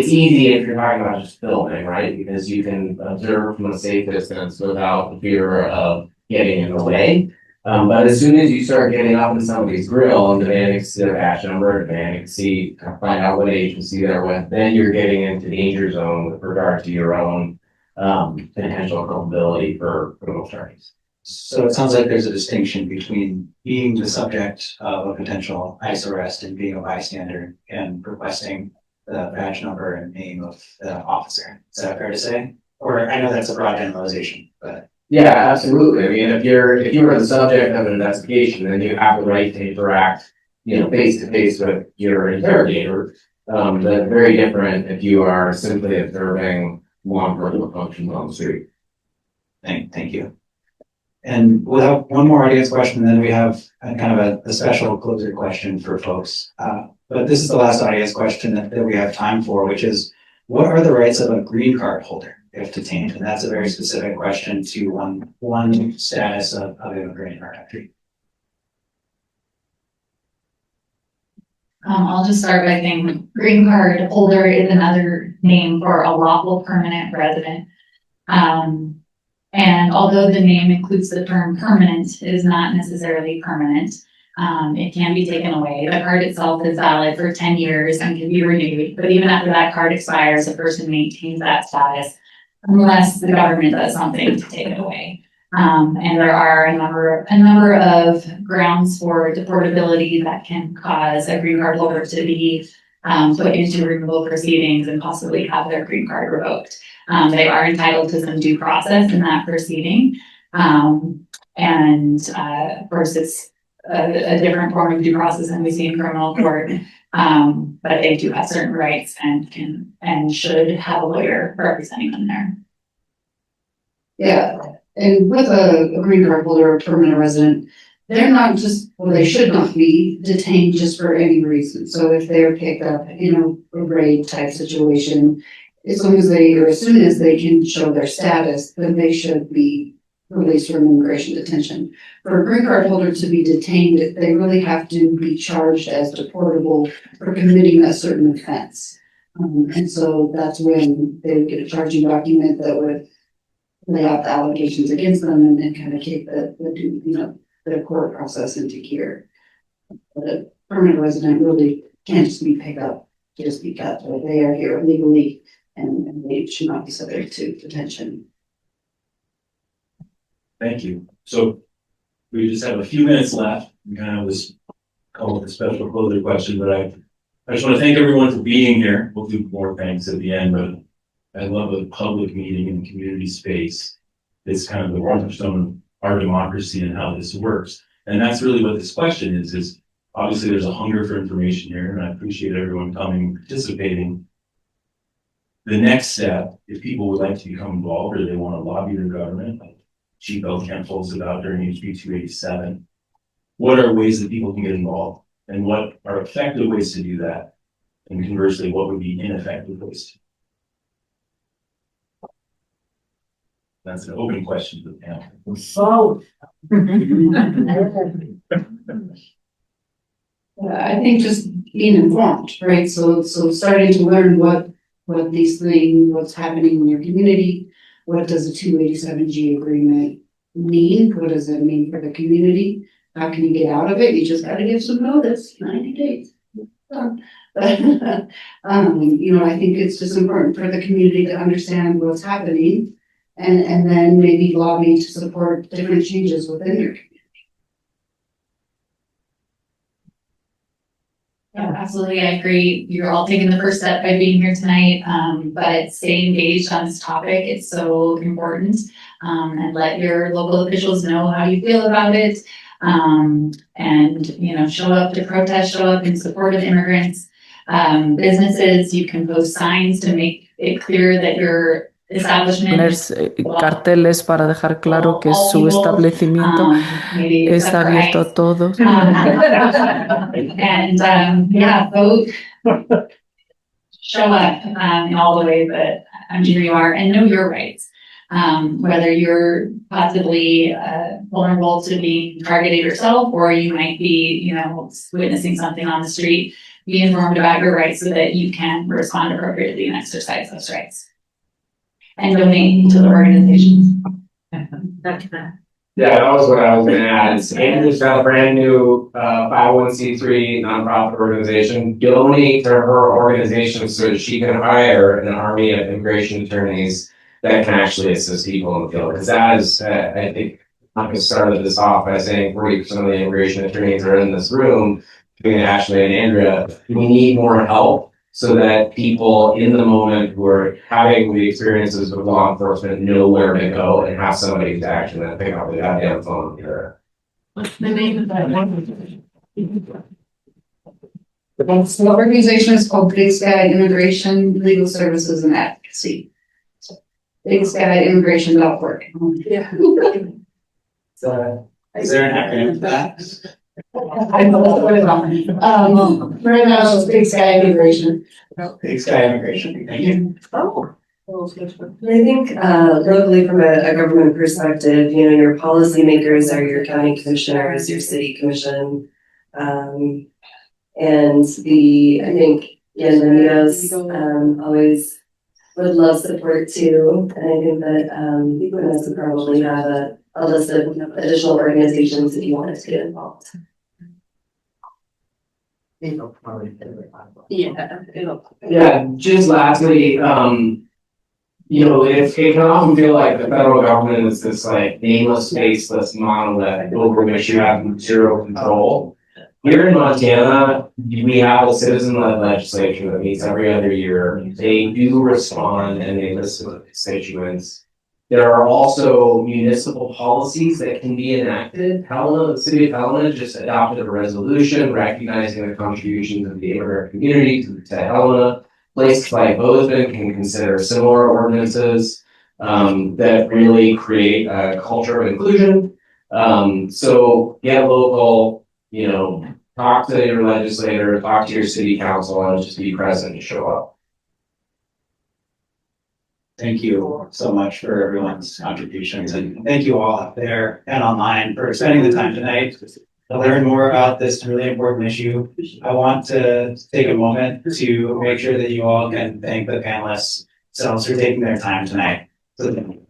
easy if you're talking about just filming, right? Because you can observe from a safe distance without the fear of getting in the way. But as soon as you start getting up in somebody's grill and demanding to see their badge number, demanding to find out what agency they're with, then you're getting into danger zone with regard to your own potential culpability for criminal charges. So it sounds like there's a distinction between being the subject of a potential ICE arrest and being a bystander and requesting the badge number and name of the officer. Is that fair to say? Or I know that's a broad generalization, but. Yeah, absolutely. I mean, if you are the subject of an investigation, then you have the right to interact, face to face with your interrogator. That's very different if you are simply observing law enforcement functions on the street. Thank you. And we'll have one more audience question, and then we have kind of a special closer question for folks. But this is the last audience question that we have time for, which is, what are the rights of a green card holder if detained? And that's a very specific question to one status of immigrant in our country. I'll just start by saying green card holder is another name for a lawful permanent resident. And although the name includes the term permanent, it is not necessarily permanent. It can be taken away. The card itself is valid for 10 years and can be renewed, but even after that card expires, a person maintains that status unless the government does something to take it away. And there are a number of grounds for deportability that can cause a green card holder to be put into removal proceedings and possibly have their green card revoked. They are entitled to some due process in that proceeding. Of course, it's a different form of due process than we see in criminal court. But they do have certain rights and can and should have a lawyer representing them there. Yeah, and with a green card holder or permanent resident, they're not just, well, they should not be detained just for any reason. So if they're picked up in a raid type situation, as long as they, or as soon as they can show their status, then they should be released from immigration detention. For a green card holder to be detained, they really have to be charged as deportable for committing a certain offense. And so that's when they would get a charging document that would lay out the allegations against them and kind of keep the court process into gear. But a permanent resident really can't just be picked up just because they are here illegally and they should not be subject to detention. Thank you. So we just have a few minutes left. We kind of was called a special closer question, but I just want to thank everyone for being here. We'll do more thanks at the end, but I love a public meeting in the community space. It's kind of the cornerstone of our democracy and how this works. And that's really what this question is obviously there's a hunger for information here, and I appreciate everyone coming and participating. The next step, if people would like to become involved or they want to lobby their government, like Chief Elkamp told us about during HB 287, what are ways that people can get involved? And what are effective ways to do that? And conversely, what would be ineffective ways to? That's an open question to the panel. So. I think just being informed, right? So starting to learn what these things, what's happening in your community, what does a 287G agreement mean? What does it mean for the community? How can you get out of it? You just got to give some notice, 90 days. I think it's just important for the community to understand what's happening and then maybe lobby to support different changes within your community. Yeah, absolutely. I agree. You're all taking the first step by being here tonight, but stay engaged on this topic. It's so important. And let your local officials know how you feel about it. Show up to protest, show up in support of immigrants. Businesses, you can post signs to make it clear that your establishment carteles para dejar claro que su establecimiento está abierto a todos. Vote. Show up in all the ways that I'm sure you are, and know your rights. Whether you're possibly vulnerable to being targeted yourself, or you might be, witnessing something on the street, be informed about your rights so that you can respond appropriately and exercise those rights. And donate to the organizations. Yeah, that was what I was going to add. Andrew's got a brand new 501c3 nonprofit organization. Donate to her organization so that she can hire an army of immigration attorneys that can actually assist people in the field. Because that is, I think, I'm going to start this off by saying 40% of the immigration attorneys are in this room, between Ashley and Andrea. We need more help so that people in the moment who are having the experiences with law enforcement know where to go and have somebody to actually pick up the goddamn phone here. What's the name of that one? The organization is called Big Sky Immigration Legal Services and Advocacy. BigSkyImmigration.org. Yeah. So, is there an acronym for that? Right now it's Big Sky Immigration. Big Sky Immigration. Thank you. Oh. I think locally from a government perspective, your policymakers are your county commissioners, your city commission, and I think Amigos always would love support too. And I think that you guys would probably have a list of additional organizations if you wanted to get involved. Yeah, just lastly, it can often feel like the federal government is this like nameless, faceless monolith over which you have zero control. Here in Montana, we have a citizen-led legislature that meets every other year. They do respond and they listen to constituents. There are also municipal policies that can be enacted. Helena, the city of Helena just adopted a resolution recognizing the contributions of the immigrant community to Helena. Places like Bozeman can consider similar ordinances that really create a culture of inclusion. So get local, you know, talk to your legislator, talk to your city council, and just be present and show up. Thank you so much for everyone's contributions, and thank you all out there and online for spending the time tonight to learn more about this really important issue. I want to take a moment to make sure that you all can thank the panelists themselves for taking their time tonight. So thank you.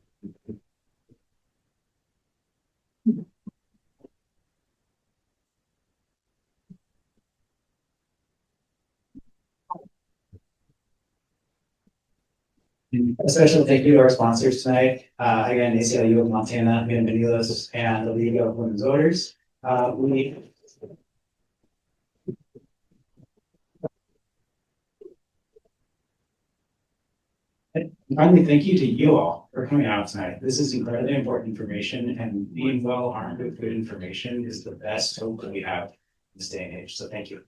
A special thank you to our sponsors tonight. Again, ACLU of Montana, Bienvenidos, and the League of Women's Voters. Finally, thank you to you all for coming out tonight. This is incredibly important information, and being well armed with good information is the best hope that we have in this day and age. So thank you.